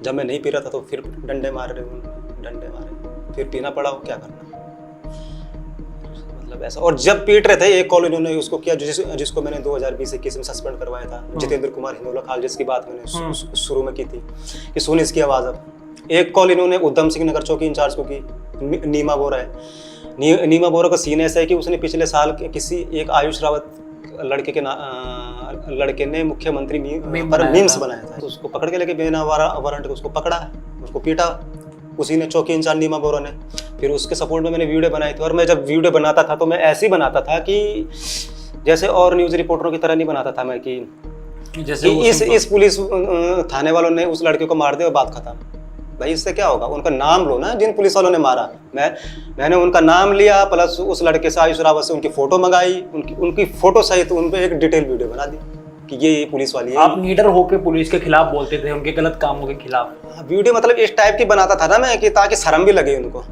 जब मैं नहीं पी रहा था तो फिर डंडे मार रहे उन्होंने, डंडे मारे, फिर पीना पड़ा, वो क्या करना, मतलब ऐसा। और जब पीट रहे थे, एक कॉल इन्होंने उसको किया जिसको मैंने 2020-21 में सस्पेंड करवाया था, जितेंद्र कुमार हिंदोला खाल, जिसकी बात मैंने शुरू में की थी कि सुन इसकी आवाज़। अब एक कॉल इन्होंने उधम सिंह नगर चौकी इंचार्ज को की, नीमा बोरा है। नीमा बोरा का सीन ऐसा है कि उसने पिछले साल किसी एक आयुष रावत लड़के ने मुख्यमंत्री पर मीम्स बनाया था, तो उसको पकड़ के लेके बिना वारंट उसको पकड़ा, उसको पीटा उसी ने, चौकी इंचार्ज नीमा बोरा ने। फिर उसके सपोर्ट में मैंने वीडियो बनाई थी। और मैं जब वीडियो बनाता था तो मैं ऐसे ही बनाता था कि जैसे और न्यूज़ रिपोर्टरों की तरह नहीं बनाता था मैं, कि जैसे इस पुलिस थाने वालों ने उस लड़के को मार दिया और बात खत्म। भाई इससे क्या होगा, उनका नाम लो ना, जिन पुलिस वालों ने मारा। मैंने उनका नाम लिया, प्लस उस लड़के से, आयुष रावत से, उनकी फोटो मंगाई, उनकी फोटो सहित उन पे एक डिटेल वीडियो बना दी कि ये पुलिस वाली है। आप नीडर होके पुलिस के खिलाफ बोलते थे, उनके गलत कामों के खिलाफ। वीडियो मतलब इस टाइप की बनाता था ना मैं, कि ताकि शर्म भी लगे उनको।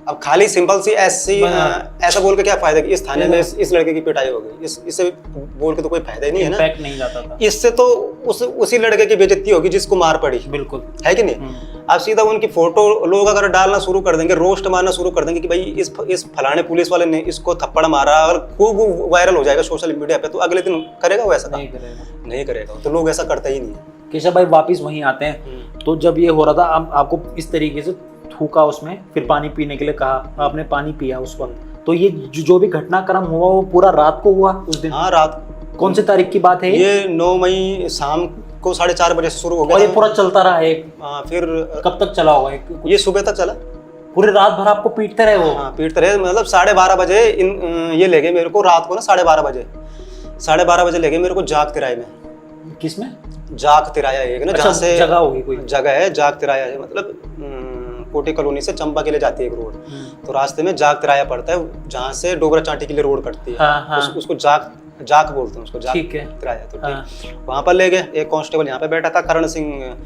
अब खाली सिंपल सी ऐसा बोल के क्या फायदा कि इस थाने में इस लड़के की पिटाई हो गई, इससे बोल के तो कोई फायदा ही नहीं है ना, इम्पैक्ट नहीं जाता था। इससे तो उसी लड़के की बेइज्जती होगी जिसको मार पड़ी। बिल्कुल, है कि नहीं। अब सीधा उनकी फोटो लोग अगर डालना शुरू कर देंगे, रोस्ट मारना शुरू कर देंगे कि भाई इस फलाने पुलिस वाले ने इसको थप्पड़ मारा, और खूब वायरल हो जाएगा सोशल मीडिया पे, तो अगले दिन करेगा वो ऐसा? नहीं करेगा। तो लोग ऐसा करते ही नहीं है। केशव भाई वापिस वहीं आते हैं। तो जब ये हो रहा था, आपको इस तरीके से थूका उसमें, फिर पानी पीने के लिए कहा, आपने पानी पिया उस वक्त, तो ये जो भी घटनाक्रम हुआ वो पूरा रात को हुआ उस दिन? हाँ, रात। कौन सी तारीख की बात है ये 9 मई शाम को 4:30 बजे से शुरू हो गया। और ये पूरा चलता रहा एक? फिर कब तक चला होगा? ये सुबह तक चला, पूरे रात भर आपको पीटते रहे वो? हाँ, पीटते रहे। मतलब 12:30 बजे ये ले गए मेरे को, रात को ना 12:30 बजे ले गए मेरे को जाग तिराए में। किसमें? जाग तिराया एक ना, जहाँ से जगह होगी, कोई जगह है जाग तिराया है, मतलब कोटी कॉलोनी से चंपा के लिए जाती है एक रोड, तो रास्ते में जाग तिराया पड़ता है, जहाँ से डोगरा चांटी के लिए रोड कटती है। उसको जाग बोलते हैं, उसको जाग तिराया। तो वहाँ पर ले गए। एक कांस्टेबल यहाँ पे बैठा था, करण सिंह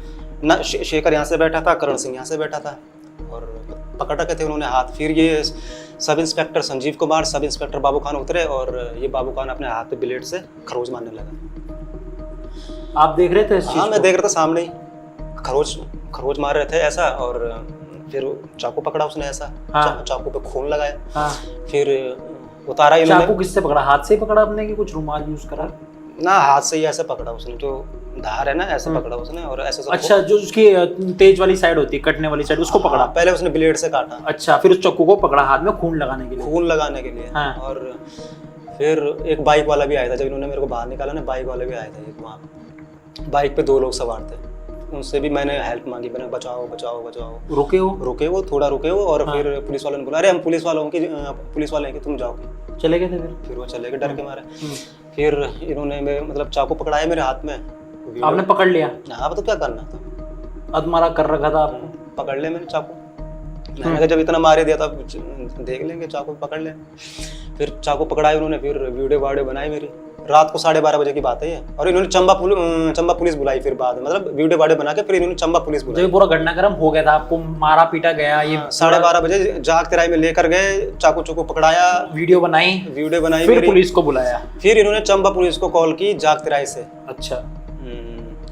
ना, शेखर यहाँ से बैठा था, करण सिंह यहाँ से बैठा था, और पकड़ रखे थे उन्होंने हाथ। फिर ये sub inspector Sanjeev Kumar, sub inspector बाबू खान उतरे, और ये बाबू खान अपने हाथ पे ब्लेड से खरोच मारने लगा। आप देख रहे थे इस चीज? हाँ, मैं देख रहा था, सामने ही खरोच मार रहे थे ऐसा, और फिर चाकू पकड़ा उसने ऐसा। चाकू पे खून लगाया। फिर उतारा इन्होंने। चाकू किससे पकड़ा? हाथ से ही पकड़ा आपने कि कुछ रुमाल यूज करा? ना, हाथ से ही ऐसे पकड़ा उसने, जो धार है ना ऐसे पकड़ा उसने, और ऐसे। अच्छा, जो उसकी तेज वाली साइड होती है, कटने वाली साइड, उसको पकड़ा? पहले उसने ब्लेड से काटा। अच्छा, फिर उस चाकू को पकड़ा हाथ में खून लगाने के लिए? और फिर एक बाइक वाला भी आया था, जब इन्होंने मेरे को बाहर निकाला ना, बाइक वाला भी आया था एक। वहाँ बाइक पे 2 लोग सवार थे, उनसे भी मैंने हेल्प मांगी, मैंने बचाओ। रुके वो थोड़ा रुके वो, और फिर पुलिस वालों ने बोला, अरे हम पुलिस वाले हैं कि तुम जाओ। चले गए थे फिर वो चले गए डर के मारे। फिर इन्होंने मतलब चाकू पकड़ाया मेरे हाथ में। आपने पकड़ लिया? हाँ, तो क्या करना था, अधमरा कर रखा था आपको। पकड़ ले मैंने चाकू। मैंने कहा जब इतना मारे दिया तब देख लेंगे, चाकू पकड़ ले। फिर चाकू पकड़ाए उन्होंने, फिर वीडियो बनाई मेरी। रात को 12:30 बजे की बात है ये, और इन्होंने चंबा पुलिस बुलाई फिर बाद में, मतलब वीडियो बना के फिर इन्होंने चंबा पुलिस बुलाई। जब पूरा घटनाक्रम हो गया था, आपको मारा पीटा गया, ये 12:30 बजे जाग तिराई में लेकर गए, चाकू पकड़ाया, वीडियो बनाई, फिर पुलिस को बुलाया। फिर इन्होंने चंबा पुलिस को कॉल की जाग तिराई से। अच्छा।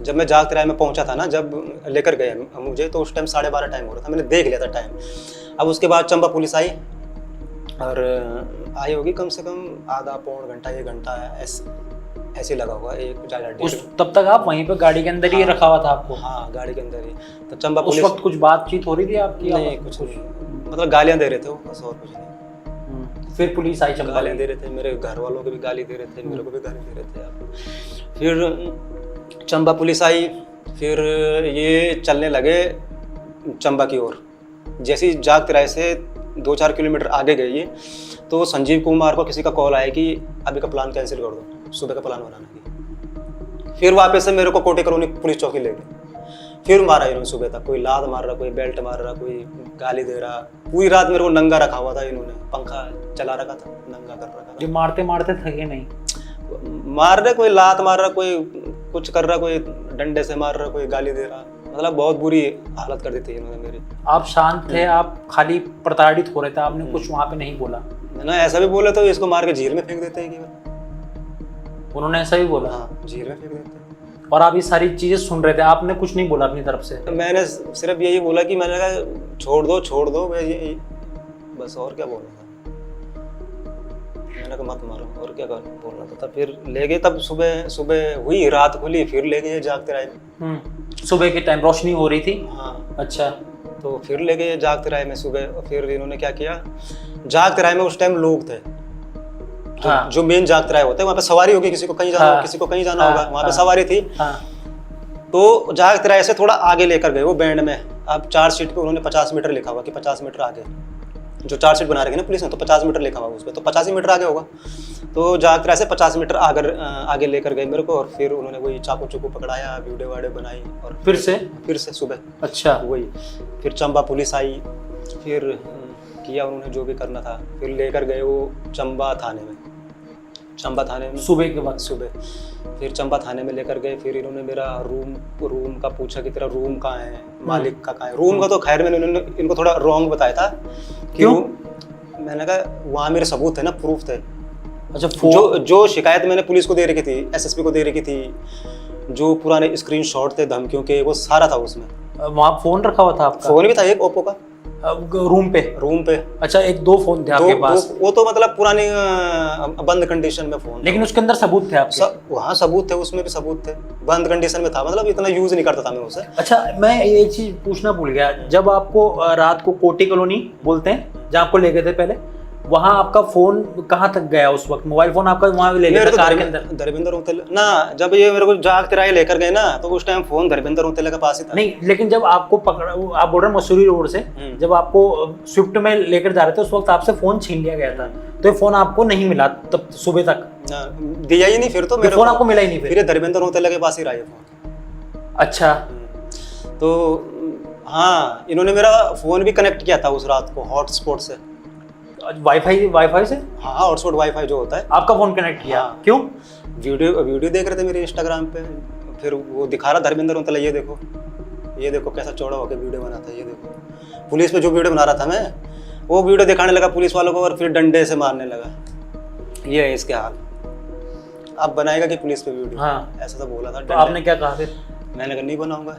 जब मैं जाग तिराई में पहुंचा था ना, जब लेकर गए मुझे, तो उस टाइम 12:30 टाइम हो रहा था, मैंने देख लिया था टाइम। अब उसके बाद चंबा पुलिस आई, और आई होगी कम से कम आधा पौन घंटा, 1 घंटा ऐसे लगा होगा, तब तक आप वहीं पे गाड़ी के अंदर ही रखा हुआ था आपको? हाँ, गाड़ी के अंदर ही। तो चंबा पुलिस, उस वक्त कुछ बातचीत हो रही थी आपकी? नहीं, कुछ मतलब गालियां दे रहे थे वो, बस, और कुछ नहीं। फिर पुलिस आई, चंबा गालियां दे रहे थे, मेरे घर वालों को भी गाली दे रहे थे, मेरे को भी गाली दे रहे थे। फिर चंबा पुलिस आई, फिर ये चलने लगे चंबा की ओर। जैसे ही जाग तिराई से 2-4 किलोमीटर आगे गए ये, तो संजीव कुमार को किसी का कॉल आया कि अभी का प्लान कैंसिल कर दो, सुबह का प्लान बनाना है। फिर वापस से मेरे को कोटी कॉलोनी पुलिस चौकी ले गए। फिर मारा इन्होंने सुबह तक, कोई लात मार रहा, कोई बेल्ट मार रहा, कोई गाली दे रहा। पूरी रात मेरे को नंगा रखा हुआ था इन्होंने, पंखा चला रखा था, नंगा कर रखा था। मारते थके नहीं? मार रहे, कोई लात मार रहा, कोई कुछ कर रहा, कोई डंडे से मार रहा, कोई गाली दे रहा, मतलब बहुत बुरी हालत कर दी थी इन्होंने मेरी। आप शांत थे, आप खाली प्रताड़ित हो रहे थे, आपने कुछ वहाँ पे नहीं बोला? मैंने ऐसा भी बोला तो इसको मार के झील में फेंक देते हैं केवल। उन्होंने ऐसा ही बोला? हाँ, झील में फेंक देते हैं। और आप ये सारी चीजें सुन रहे थे, आपने कुछ नहीं बोला अपनी तरफ से? मैंने सिर्फ यही बोला कि मैंने कहा छोड़ दो मैं ये बस, और क्या बोलना था। मैंने कहा मत मारो, और क्या बोलना था। तब फिर ले गए, तब सुबह हुई, रात खुली, फिर ले गए जागते राय। सुबह के टाइम रोशनी हो रही थी? हाँ। अच्छा। तो फिर ले गए जागते राय में सुबह। और फिर इन्होंने क्या किया, जागते राय में उस टाइम लोग थे। हाँ। जो मेन जागते राय होते हैं वहाँ पे सवारी होगी, किसी को कहीं जाना होगा, किसी को कहीं जाना होगा, वहाँ पे सवारी थी। तो जागते राय से थोड़ा आगे लेकर गए वो बैंड में। अब 4 सीट पे उन्होंने 50 मीटर लिखा हुआ कि 50 मीटर आगे, जो 4 सीट बना रखी ना पुलिस ने, तो 50 मीटर लिखा हुआ उस पर, तो 50 ही मीटर आगे होगा। तो जागते राय से 50 मीटर आगे लेकर गए मेरे को। और फिर उन्होंने वही चाकू चुकू पकड़ाया, वीडियो वाडियो बनाई। और फिर से सुबह। अच्छा। वही फिर चंबा पुलिस आई, फिर किया उन्होंने जो भी करना था। फिर लेकर गए वो चंबा थाने में। सुबह के वक्त? सुबह। फिर चंबा थाने में लेकर गए। फिर इन्होंने मेरा रूम का पूछा कि तेरा रूम कहाँ है, मालिक का कहाँ है। रूम का तो खैर मैंने इनको थोड़ा रॉन्ग बताया था। क्यों? मैंने कहा वहाँ मेरे सबूत थे ना, प्रूफ थे। अच्छा। जो शिकायत मैंने पुलिस को दे रखी थी, एसएसपी को दे रखी थी, जो पुराने स्क्रीनशॉट थे धमकियों के, वो सारा था उसमें। वहाँ फोन रखा हुआ था आपका? फोन भी था एक ओप्पो का रूम पे। अच्छा, 1-2 फोन थे आपके पास? वो तो मतलब पुरानी बंद कंडीशन में फोन। लेकिन उसके अंदर सबूत थे आपके? वहाँ सबूत थे, उसमें भी सबूत थे। बंद कंडीशन में था, मतलब इतना यूज नहीं करता था मैं उसे। अच्छा, मैं एक चीज पूछना भूल गया। जब आपको रात को कोटी कॉलोनी बोलते हैं जहाँ आपको ले गए थे पहले, वहाँ आपका फोन कहाँ तक गया उस वक्त? मोबाइल फोन आपका वहाँ ले गया था कार के अंदर? धर्मेंद्र उतेला ना, जब ये मेरे को जागते राय लेकर गए ना, तो उस टाइम फोन धर्मेंद्र उतेला के पास ही था। नहीं, लेकिन जब आपको पकड़ा, आप बोल रहे हैं मसूरी रोड से, जब आपको स्विफ्ट में लेकर जा रहे थे, उस वक्त आपसे फोन छीन लिया गया था। तो ये फोन आपको नहीं मिला तब सुबह तक? दिया ही नहीं फिर तो मेरे फोन आपको मिला ही नहीं? फिर धर्मेंद्र उतेला के पास ही रहा ये फोन। अच्छा। तो हाँ, इन्होंने मेरा फोन भी कनेक्ट किया था उस रात को हॉटस्पॉट से। वाईफाई से? हाँ, हॉटस्पॉट वाईफाई जो होता है। आपका फोन कनेक्ट किया? हाँ। क्यों? वीडियो देख रहे थे मेरे इंस्टाग्राम पे। फिर वो दिखा रहा धर्मेंद्र उतेला, ये देखो कैसा चौड़ा होकर वीडियो बनाता है, ये देखो। पुलिस पे जो वीडियो बना रहा था मैं, वो वीडियो दिखाने लगा पुलिस वालों को, और फिर डंडे से मारने लगा। ये है इसके हाल। अब बनाएगा कि पुलिस पे वीडियो? हाँ। ऐसा तो बोला था। तो आपने क्या कहा फिर? मैंने कहा नहीं बनाऊंगा,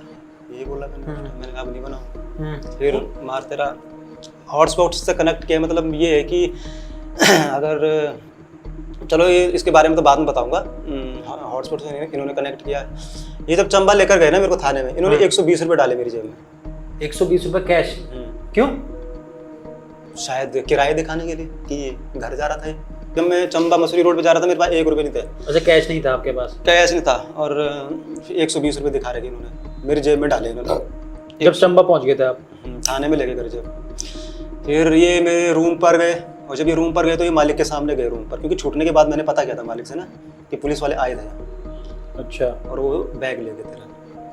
यही बोला मैंने कहा अब नहीं बनाऊंगा। फिर मारते रहा। हॉटस्पॉट से कनेक्ट किया, मतलब ये है कि अगर चलो ये इसके बारे में तो बाद में बताऊंगा। हॉटस्पॉट से इन्होंने कनेक्ट किया। ये जब चंबा लेकर गए ना मेरे को थाने में, इन्होंने 120 रुपये डाले मेरी जेब में। 120 रुपये कैश? क्यों? शायद किराए दिखाने के लिए कि घर जा रहा था। जब मैं चंबा मसूरी रोड पे जा रहा था, मेरे पास 1 रुपये नहीं थे। अच्छा, कैश नहीं था आपके पास? कैश नहीं था। और 120 रुपये दिखा रहे थे इन्होंने, मेरी जेब में डाले इन्होंने। जब चंबा पहुंच गए थे आप? थाने में लेके गए जेब। फिर ये मेरे रूम पर गए, और जब ये रूम पर गए तो ये मालिक के सामने गए रूम पर, क्योंकि छूटने के बाद मैंने पता किया था मालिक से ना कि पुलिस वाले आए थे यहाँ। अच्छा। और वो बैग ले गए, तेरा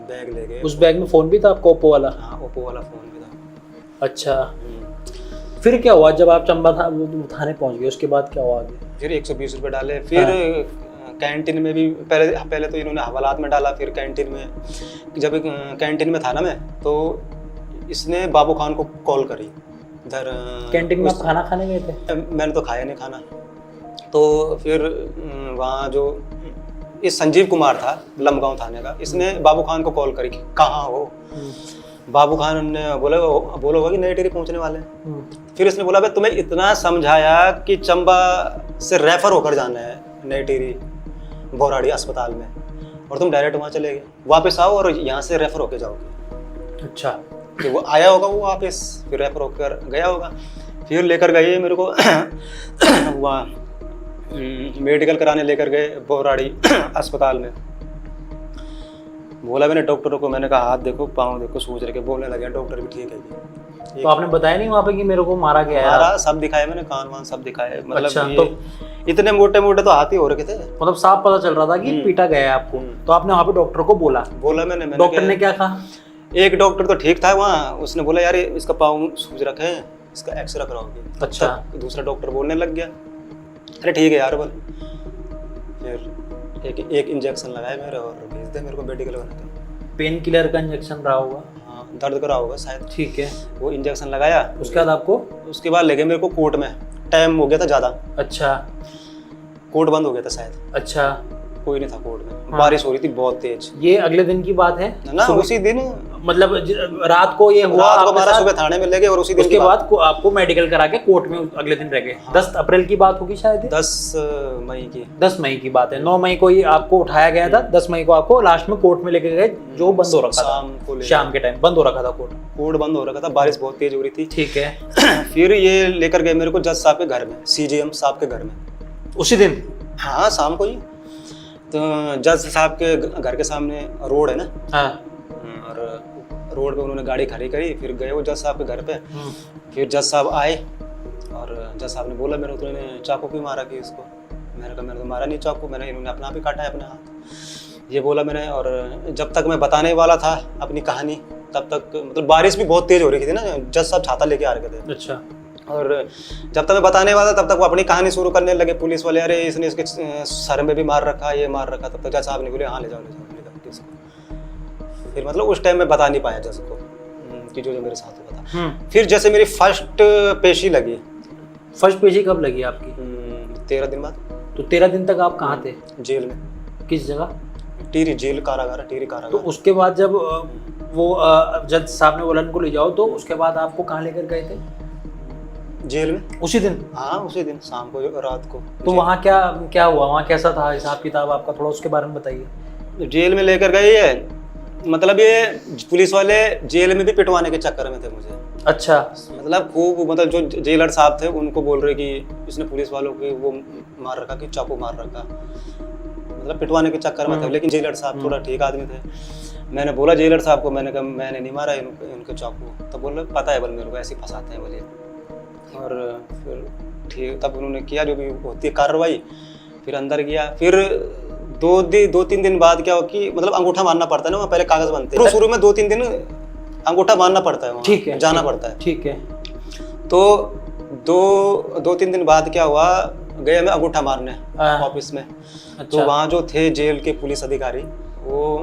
बैग ले गए। उस बैग में फ़ोन भी था आपका, ओप्पो वाला? हाँ, ओप्पो वाला फ़ोन भी था। अच्छा। फिर क्या हुआ जब आप चंबा थाने पहुँच गए? उसके बाद क्या हुआ आगे? फिर 120 रुपये डाले। फिर कैंटीन में भी पहले तो इन्होंने हवालात में डाला। फिर कैंटीन में, जब कैंटीन में था ना मैं, तो इसने बाबू खान को कॉल करी। इधर कैंटीन में आप खाना खाने गए थे? मैंने तो खाया नहीं खाना। तो फिर वहाँ जो इस संजीव कुमार था लमगांव थाने का, इसने बाबू खान को कॉल करी कि कहाँ हो। बाबू खान ने बोला होगा कि नई टिहरी पहुँचने वाले हैं। फिर इसने बोला भाई तुम्हें इतना समझाया कि चंबा से रेफर होकर जाना है नई टिहरी बोराड़ी अस्पताल में, और तुम डायरेक्ट वहाँ चले गए। वापस आओ और यहाँ से रेफर होकर जाओगे। अच्छा। कि वो आया होगा वो वापस, फिर रेफर होकर गया होगा। फिर लेकर गए मेरे को वहाँ मेडिकल कराने लेकर गए बोराड़ी अस्पताल में। बोला मैंने डॉक्टरों को, मैंने कहा हाथ देखो, पाँव देखो, सूज रखे। बोलने लगे डॉक्टर भी ठीक है। तो आपने बताया नहीं वहाँ पे कि मेरे को मारा गया है? मारा सब दिखाया मैंने, कान वान सब दिखाए। मतलब अच्छा, तो इतने मोटे मोटे तो हाथ ही हो रखे थे, मतलब साफ पता चल रहा था कि पीटा गया है आपको। तो आपने वहाँ पे डॉक्टर को बोला? मैंने। डॉक्टर ने क्या कहा? एक डॉक्टर तो ठीक था वहाँ, उसने बोला यार इसका पाँव सूज रखे हैं, इसका एक्सरे कराओगे। अच्छा। दूसरा डॉक्टर बोलने लग गया अरे ठीक है यार बोल। फिर एक इंजेक्शन लगाया मेरे और भेज दे मेरे को मेडिकल बना के। पेन किलर का इंजेक्शन रहा होगा। हाँ, दर्द करा होगा शायद। ठीक है। वो इंजेक्शन लगाया, उसके बाद आपको? उसके बाद ले गए मेरे को कोर्ट में। टाइम हो गया था ज़्यादा। अच्छा। कोर्ट बंद हो गया था शायद। अच्छा। कोई नहीं था कोर्ट में। हाँ। बारिश हो रही थी बहुत तेज। ये अगले दिन की बात है ना? उसी दिन मतलब रात को ये हुआ? रात को हमारा सुबह थाने में ले गए और उसी दिन उसके बाद आपको मेडिकल करा के कोर्ट में अगले दिन रह गए। हाँ। 10 अप्रैल की बात होगी शायद। 10 मई की। 10 मई की बात है। 9 मई को ही आपको उठाया गया था। 10 मई को आपको लास्ट में कोर्ट में लेके गए, जो बंद हो रखा था। शाम के टाइम बंद हो रखा था कोर्ट बंद हो रखा था। बारिश बहुत तेज हो रही थी। ठीक है। फिर ये लेकर गए मेरे को जज साहब के घर में, CGM साहब के घर में उसी दिन। हाँ, शाम को ही। तो जज साहब के घर के सामने रोड है ना। हाँ। और रोड पे उन्होंने गाड़ी खड़ी करी। फिर गए वो जज साहब के घर पे। फिर जज साहब आए और जज साहब ने बोला मेरे तूने चाकू क्यों मारा कि इसको? मैंने कहा मैंने तो मारा नहीं चाकू, मैंने इन्होंने अपना आप ही काटा है अपने हाथ, ये बोला मैंने। और जब तक मैं बताने वाला था अपनी कहानी तब तक मतलब बारिश भी बहुत तेज हो रही थी ना। जज साहब छाता लेके आ रहे थे। अच्छा। और जब तक मैं बताने वाला तब तक वो अपनी कहानी शुरू करने लगे। पुलिस वाले, अरे इसने इसके सर में भी मार रखा, ये मार रखा। तब तक जज साहब ने बोले हाँ ले जाओ इसको। फिर मतलब उस टाइम मैं बता नहीं पाया जज को कि जो मेरे साथ हुआ था। फिर जैसे मेरी फर्स्ट पेशी लगी। फर्स्ट पेशी कब लगी आपकी? 13 दिन बाद। तो 13 दिन तक आप कहाँ थे? जेल में। किस जगह? टीरी जेल कारागार, टीरी कारागार। तो उसके बाद जब वो जज साहब ने बोला इनको ले जाओ, तो उसके बाद आपको कहाँ लेकर गए थे? जेल में। उसी दिन? हाँ, उसी दिन शाम को, रात को। तो वहाँ क्या हुआ? वहाँ कैसा था हिसाब किताब आपका? थोड़ा उसके बारे में बताइए। जेल में लेकर गए ये मतलब ये पुलिस वाले जेल में भी पिटवाने के चक्कर में थे मुझे। अच्छा। मतलब खूब, मतलब जो जेलर साहब थे उनको बोल रहे कि इसने पुलिस वालों के वो मार रखा, कि चाकू मार रखा, मतलब पिटवाने के चक्कर में थे। लेकिन जेलर साहब थोड़ा ठीक आदमी थे। मैंने बोला जेलर साहब को, मैंने कहा मैंने नहीं मारा इनके चाकू। तब बोल रहे पता है बोल मेरे को, ऐसे ही फंसाते हैं बोलिए। और फिर ठीक, तब उन्होंने किया जो भी होती है कार्रवाई। फिर अंदर गया। फिर 2-3 दिन बाद क्या हो कि मतलब अंगूठा मारना पड़ता है ना, वहाँ पहले कागज बनते हैं। शुरू में 2-3 दिन अंगूठा मारना पड़ता है, ठीक है, जाना पड़ता है। ठीक है। तो 2-3 दिन बाद क्या हुआ, गए मैं अंगूठा मारने ऑफिस में। अच्छा। तो वहाँ जो थे जेल के पुलिस अधिकारी, वो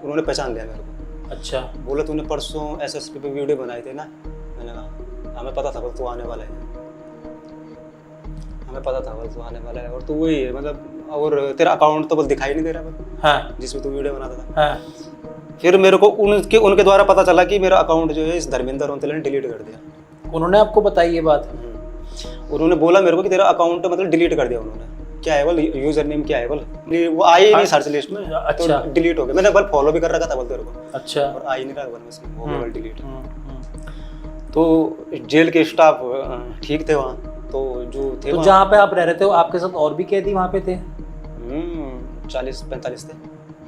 उन्होंने पहचान लिया मेरे को। अच्छा। बोला तूने परसों SSP पे वीडियो बनाए थे ना? मैंने कहा हमें पता था बस तू आने वाला है, हमें पता था बस तू आने वाला है। और तू वही है मतलब, और तेरा अकाउंट तो बस दिखाई नहीं दे रहा बस। हाँ। जिसमें तू वीडियो बनाता था। हाँ। फिर मेरे को उनके द्वारा पता चला कि मेरा अकाउंट जो है इस धर्मेंद्र रोंतेला ने डिलीट कर दिया। उन्होंने आपको बताई ये बात? उन्होंने बोला मेरे को कि तेरा अकाउंट मतलब डिलीट कर दिया उन्होंने। क्या है बोल, यूजर नेम क्या है बोल, वो आई ही नहीं सर्च लिस्ट में। अच्छा। तो डिलीट हो गया। मैंने बल फॉलो भी कर रखा था बोल तेरे को। अच्छा। और आई नहीं रहा बोल इसमें, हो गया डिलीट। तो जेल के स्टाफ ठीक थे वहाँ, तो जो थे तो जहाँ पे आप रह रहे थे आपके साथ और भी कैदी वहाँ पे थे? 40-45 थे।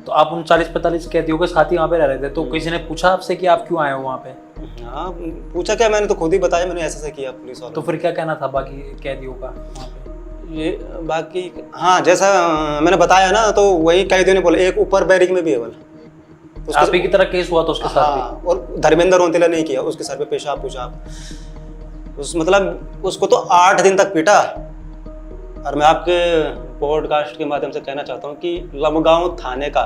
तो आप उन 40-45 कैदियों के साथ ही वहाँ पे रह रहे थे। तो किसी ने पूछा आपसे कि आप क्यों आए हो वहाँ पे? हाँ, पूछा क्या, मैंने तो खुद ही बताया मैंने ऐसे किया पुलिस वालों। तो फिर क्या कहना था बाकी कैदियों का वहाँ पे? ये बाकी हाँ, जैसा मैंने बताया ना, तो वही कैदियों ने बोला। एक ऊपर बैरिक में भी है बोला, आप ही की तरह केस हुआ तो उसके साथ भी? हाँ, और धर्मेंद्र रोंतेला नहीं किया, उसके सर पे पेशाब पुशाब। मतलब उसको तो 8 दिन तक पीटा। और मैं आपके पॉडकास्ट के माध्यम से कहना चाहता हूँ कि लमगांव थाने का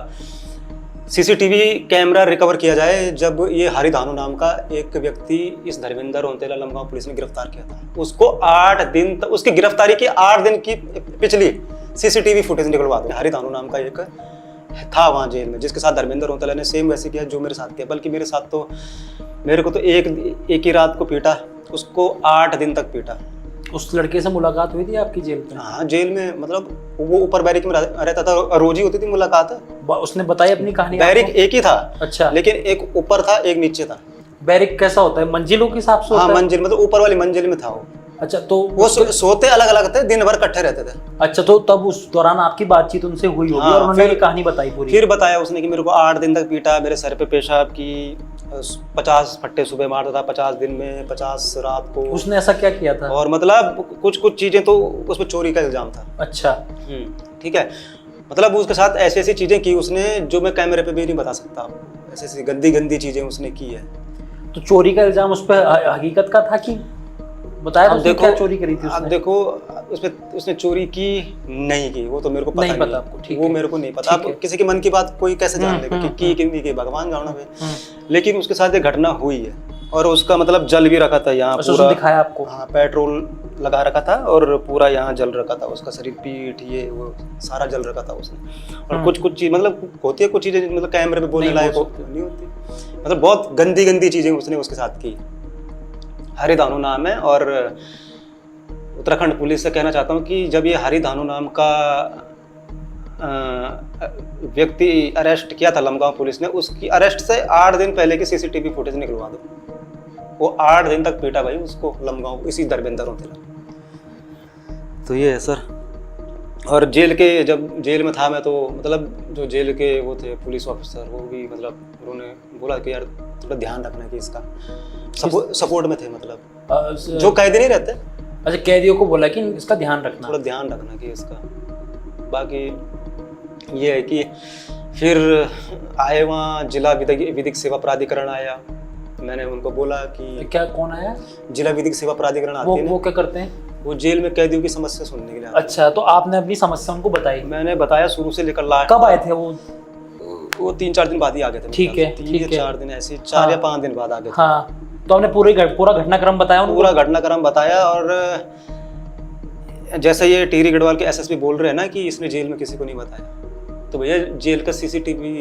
CCTV कैमरा रिकवर किया जाए, जब ये हरि धानु नाम का एक व्यक्ति इस धर्मेंद्र रोंतेला लमगांव पुलिस ने गिरफ्तार किया था। उसको 8 दिन तक, उसकी गिरफ्तारी की 8 दिन की पिछली CCTV फुटेज निकलवा दो। हरि धानु नाम का एक था वहाँ जेल में, जिसके साथ धर्मेंद्र रोंतेला ने सेम वैसे किया जो मेरे साथ किया। बल्कि मेरे साथ तो मेरे को तो एक ही रात को पीटा, उसको 8 दिन तक पीटा। उस लड़के से मुलाकात हुई थी आपकी जेल पे? हाँ, जेल में मतलब वो ऊपर बैरिक में रहता था, रोज ही होती थी मुलाकात। उसने बताई अपनी कहानी? बैरिक एक ही था। अच्छा। लेकिन एक ऊपर था एक नीचे था। बैरिक कैसा होता है? मंजिलों के हिसाब से? हाँ, मंजिल मतलब ऊपर वाली मंजिल में था वो। अच्छा। तो वो सोते अलग अलग थे, दिन भर इकट्ठे रहते थे। अच्छा। तो तब उस दौरान आपकी बातचीत उनसे हुई होगी? हाँ, और उन्होंने ये कहानी बताई पूरी? फिर बताया उसने कि मेरे को 8 दिन तक पीटा, मेरे सर पे पेशाब की, 50 फट्टे सुबह मारता था, 50 दिन में, 50 रात को। उसने ऐसा क्या किया था? और मतलब कुछ चीजें तो उस पर चोरी का इल्जाम था। अच्छा। ठीक है। मतलब उसके साथ ऐसी ऐसी चीजें की उसने जो मैं कैमरे पे भी नहीं बता सकता। ऐसी ऐसी गंदी गंदी चीजें उसने की है। तो चोरी का इल्जाम उस पर हकीकत का था कि बताया तो अब उसने देखो क्या चोरी करी थी अब उसने? देखो उसने चोरी की नहीं की वो तो मेरे को पता नहीं नहीं पता है। आपको, ठीक वो है। मेरे को नहीं पता। ठीक है। अब किसी के मन की बात कोई कैसे जान लेगा कि नहीं की, भगवान जानो भाई। लेकिन उसके साथ ये घटना हुई है और उसका मतलब जल भी रखा था यहाँ अच्छा, पूरा। उसने दिखाया आपको? हाँ, पेट्रोल लगा रखा था और पूरा यहाँ जल रखा था उसका शरीर, पीठ ये वो सारा जल रखा था उसने। और कुछ कुछ चीज मतलब होती है, कुछ चीजें मतलब कैमरे पे बोलने नहीं लायक बोल सकते। नहीं होती, मतलब बहुत गंदी गंदी चीजें उसने उसके साथ की। हरि धानु नाम है और उत्तराखंड पुलिस से कहना चाहता हूँ कि जब ये हरि धानु नाम का व्यक्ति अरेस्ट किया था लमगांव पुलिस ने, उसकी अरेस्ट से 8 दिन पहले की सीसीटीवी फुटेज निकलवा दो। वो 8 दिन तक पीटा भाई उसको लमगांव, इसी धर्मेंद्र थे। तो ये है सर। और जब जेल में था मैं तो मतलब जो जेल के वो थे पुलिस ऑफिसर, वो भी मतलब उन्होंने बोला कि यार थोड़ा ध्यान रखना कि इसका सपोर्ट में थे, मतलब जो कैदी नहीं रहते। अच्छा, कैदियों को बोला कि इसका ध्यान रखना, थोड़ा ध्यान रखना कि इसका। बाकी ये है कि फिर आए वहाँ जिला विधिक सेवा प्राधिकरण आया। मैंने उनको बोला कि क्या, कौन आया? जिला विधिक सेवा प्राधिकरण आती है ना, वो क्या करते हैं? वो जेल में कैदियों की समस्या सुनने के लिए आते हैं। अच्छा, तो आपने अपनी समस्या उनको बताई? मैंने बताया शुरू से लेकर लास्ट। कब आए थे वो? 3-4 दिन बाद ही आ गए थे। ठीक है, 3 या 4 दिन ऐसे, 4 या 5 दिन बाद आ गए थे। हाँ, तो हमने पूरा घटनाक्रम बताया उनको? पूरा घटनाक्रम बताया। और जैसे ये टिहरी गढ़वाल के एसएसपी बोल रहे हैं ना कि इसने जेल में किसी को नहीं बताया, तो भैया जेल का सीसीटीवी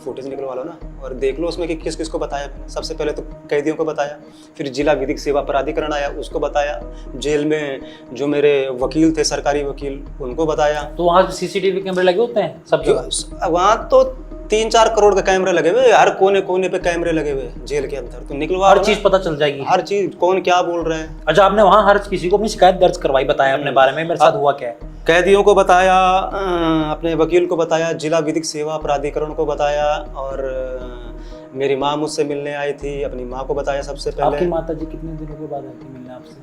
फुटेज निकलवा लो ना और देख लो उसमें कि किस किस को बताया मैंने। सबसे पहले तो कैदियों को बताया, फिर जिला विधिक सेवा प्राधिकरण आया उसको बताया, जेल में जो मेरे वकील थे सरकारी वकील उनको बताया। तो वहाँ सीसीटीवी कैमरे लगे होते हैं सब जगह? वहाँ तो 3-4 करोड़ के कैमरे लगे हुए, हर कोने कोने पे कैमरे लगे हुए जेल के अंदर। तो निकलवा हर चीज पता चल जाएगी, हर चीज कौन क्या बोल रहा है। अच्छा, आपने वहाँ हर किसी को अपनी शिकायत दर्ज करवाई, बताया अपने बारे में, मेरे साथ हुआ क्या है? कैदियों को बताया, अपने वकील को बताया, जिला विधिक सेवा प्राधिकरण को बताया, और मेरी माँ मुझसे मिलने आई थी, अपनी माँ को बताया सबसे पहले। आपकी माता जी कितने दिनों के बाद आई थी मिलने आपसे?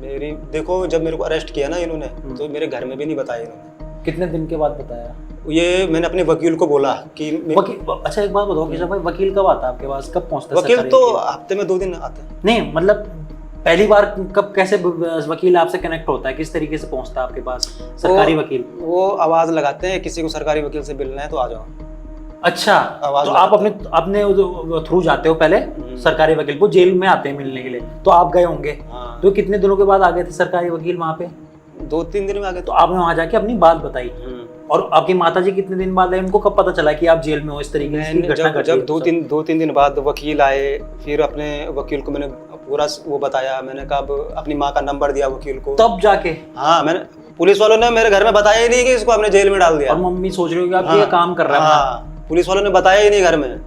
मेरी देखो जब मेरे को अरेस्ट किया ना इन्होंने, तो मेरे घर में भी नहीं बताया इन्होंने। कितने दिन के बाद बताया? ये मैंने अपने वकील को बोला कि अच्छा, एक बात बताओ केशव भाई, वकील कब आता है आपके पास, कब पहुँचता है? वकील तो हफ्ते में 2 दिन आते हैं। नहीं मतलब पहली बार कब, कैसे वकील आपसे कनेक्ट होता है, किस तरीके से पहुंचता है आपके पास सरकारी वकील? वो आवाज लगाते हैं किसी को सरकारी वकील से मिलना है तो आ जाओ। अच्छा, तो आप अपने थ्रू जाते हो पहले सरकारी वकील को, जेल में आते हैं मिलने के लिए, तो आप गए होंगे। हाँ। तो कितने दिनों के बाद आ गए थे सरकारी वकील वहाँ पे? 2-3 दिन में आ गए। तो आपने वहाँ जाके अपनी बात बताई, और आपकी माताजी कितने दिन बाद आए? उनको कब पता चला कि आप जेल में हो? इस तरीके की घटना घटी? जब 2-3 दिन बाद वकील आए, फिर अपने वकील को मैंने पूरा वो बताया। मैंने कहा अपनी माँ का नंबर दिया वकील को, तब जाके? हाँ, मैंने पुलिस वालों ने मेरे घर में बताया ही नहीं कि इसको आपने जेल में डाल दिया। और मम्मी सोच रही होगी आप ये काम कर रहा है। हाँ, पुलिस वालों ने बताया ही नहीं घर में,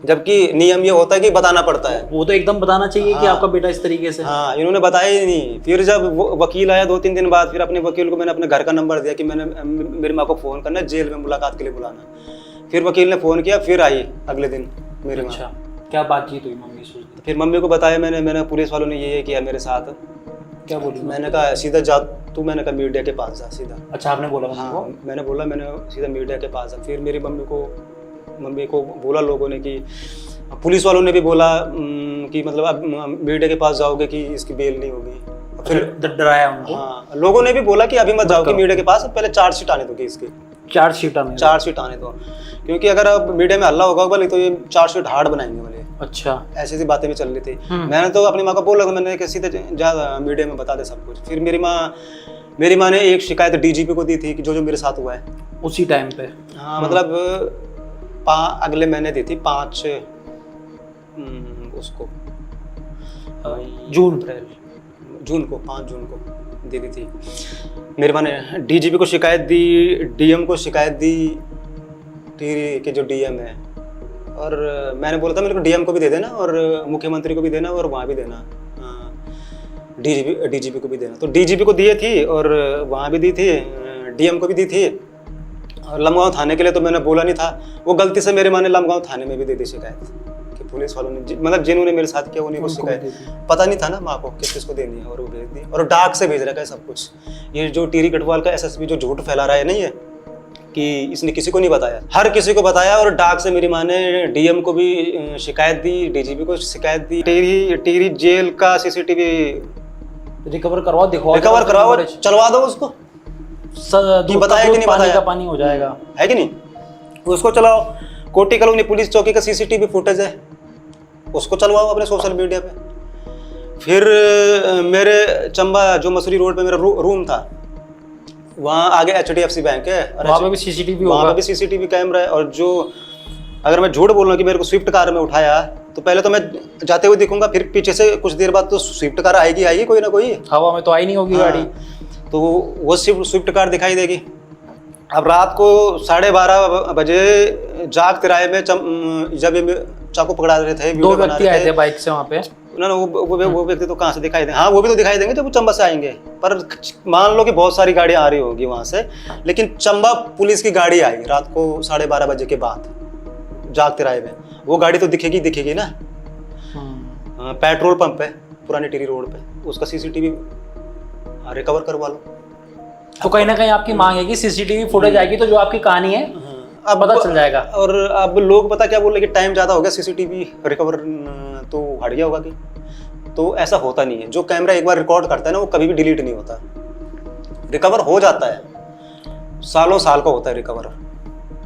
जबकि नियम ये होता है कि बताना पड़ता है। वो तो एकदम बताना चाहिए कि आपका बेटा इस तरीके से। हाँ, इन्होंने बताया ही नहीं। फिर जब वकील आया 2-3 दिन बाद, फिर अपने वकील को मैंने अपने घर का नंबर दिया कि मैंने मेरी माँ को फ़ोन करना है, जेल में मुलाकात के लिए बुलाना। फिर वकील ने फ़ोन किया, फिर आई अगले दिन मेरी माँ। अच्छा, क्या बातचीत हुई मम्मी से? फिर मम्मी को बताया मैंने पुलिस वालों ने ये किया मेरे साथ। क्या बोली? मैंने कहा सीधा जा तू, मैंने कहा मीडिया के पास जा सीधा। अच्छा, आपने बोला मम्मी को? हाँ, मैंने बोला मैंने सीधा मीडिया के पास जा। फिर मेरी मम्मी को बोला लोगों ने कि, पुलिस वालों ने भी बोला कि मतलब अब मीडिया के पास जाओगे कि इसकी बेल नहीं होगी। फिर डराया उनको? हाँ, लोगों ने भी बोला कि अभी मत जाओगे मीडिया के पास, पहले चार्जशीट आने दो कि इसकी चार्जशीट आने दो, क्योंकि अगर अब मीडिया में हल्ला होगा बोले तो ये चार्जशीट हार्ड बनाएंगे बोले। अच्छा, ऐसी बातें भी चल रही थी। मैंने तो अपनी माँ को बोला, मैंने कि सीधे जा मीडिया में बता दे सब कुछ। फिर मेरी माँ ने एक शिकायत डीजीपी को दी थी कि जो मेरे साथ हुआ है उसी टाइम पे। हाँ, मतलब अगले महीने दी थी 5 उसको जून को 5 जून को दे दी थी। मेरी माँ ने डीजीपी को शिकायत दी, डीएम को शिकायत दी, टिहरी के जो डीएम है, और मैंने बोला था मेरे को डीएम को भी दे देना और मुख्यमंत्री को भी देना और वहाँ भी देना, डीजीपी को भी देना। तो डीजीपी को दिए थी और वहाँ भी दी थी, डीएम को भी दी थी। और लमगांव थाने के लिए तो मैंने बोला नहीं था, वो गलती से मेरी माँ ने लमगांव थाने में भी दे दी शिकायत कि पुलिस वालों ने मतलब जिन्होंने मेरे साथ किया उन्हीं को शिकायत, पता नहीं था ना माँ को किस किसको देनी है, और वो भेज दी। और डाक से भेज रखा है सब कुछ। ये जो टिहरी गढ़वाल का एसएसपी जो झूठ फैला रहा है नहीं है कि इसने किसी को नहीं बताया, हर किसी को बताया। और डाक से मेरी माँ ने डीएम को भी शिकायत दी, डीजीपी को शिकायत दी। टिहरी जेल का सीसीटीवी रिकवर करवाओ, दिखवाओ, रिकवर कराओ, चलवा दो उसको, कि बताया कि नहीं पानी बताया, का पानी हो जाएगा, है कि नहीं, उसको चलाओ। कोटी कॉलोनी पुलिस चौकी का सीसीटीवी फुटेज है, उसको चलवाओ अपने सोशल मीडिया पे। फिर मेरे चंबा जो मसूरी रोड पे मेरा रूम था, वहाँ आगे HDFC बैंक है, वहाँ पे भी सीसीटीवी वहाँ होगा। पे भी सीसीटीवी कैमरा है। और जो अगर मैं झूठ बोल रहा हूँ कि मेरे को स्विफ्ट कार में उठाया, तो पहले तो मैं जाते हुए दिखूंगा, फिर पीछे से कुछ देर बाद तो स्विफ्ट कार आएगी कोई ना कोई, हवा में तो आई नहीं होगी गाड़ी, तो वो स्विफ्ट कार दिखाई देगी। अब रात को 12:30 बजे जाग तिराहे में जब ये चाकू पकड़ा रहे थे, 2 व्यक्ति आए थे बाइक से वहाँ पे ना, वो व्यक्ति तो कहाँ से दिखाई देंगे, हाँ वो भी तो दिखाई देंगे जब वो चंबा से आएंगे। पर मान लो कि बहुत सारी गाड़ियाँ आ रही होगी वहाँ से, लेकिन चंबा पुलिस की गाड़ी आई रात को 12:30 बजे के बाद जाग तिराहे में, वो गाड़ी तो दिखेगी ना। पेट्रोल पंप है पुरानी टिरी रोड पे, उसका सीसीटीवी रिकवर करवा लो। तो कहीं ना कहीं आपकी मांग है कि सीसीटीवी फुटेज आएगी तो जो आपकी कहानी है अब पता चल जाएगा। और अब लोग पता क्या बोल रहे कि टाइम ज़्यादा हो गया, सीसीटीवी रिकवर तो हट गया होगा कि, तो ऐसा होता नहीं है। जो कैमरा एक बार रिकॉर्ड करता है ना, वो कभी भी डिलीट नहीं होता, रिकवर हो जाता है, सालों साल का होता है रिकवर।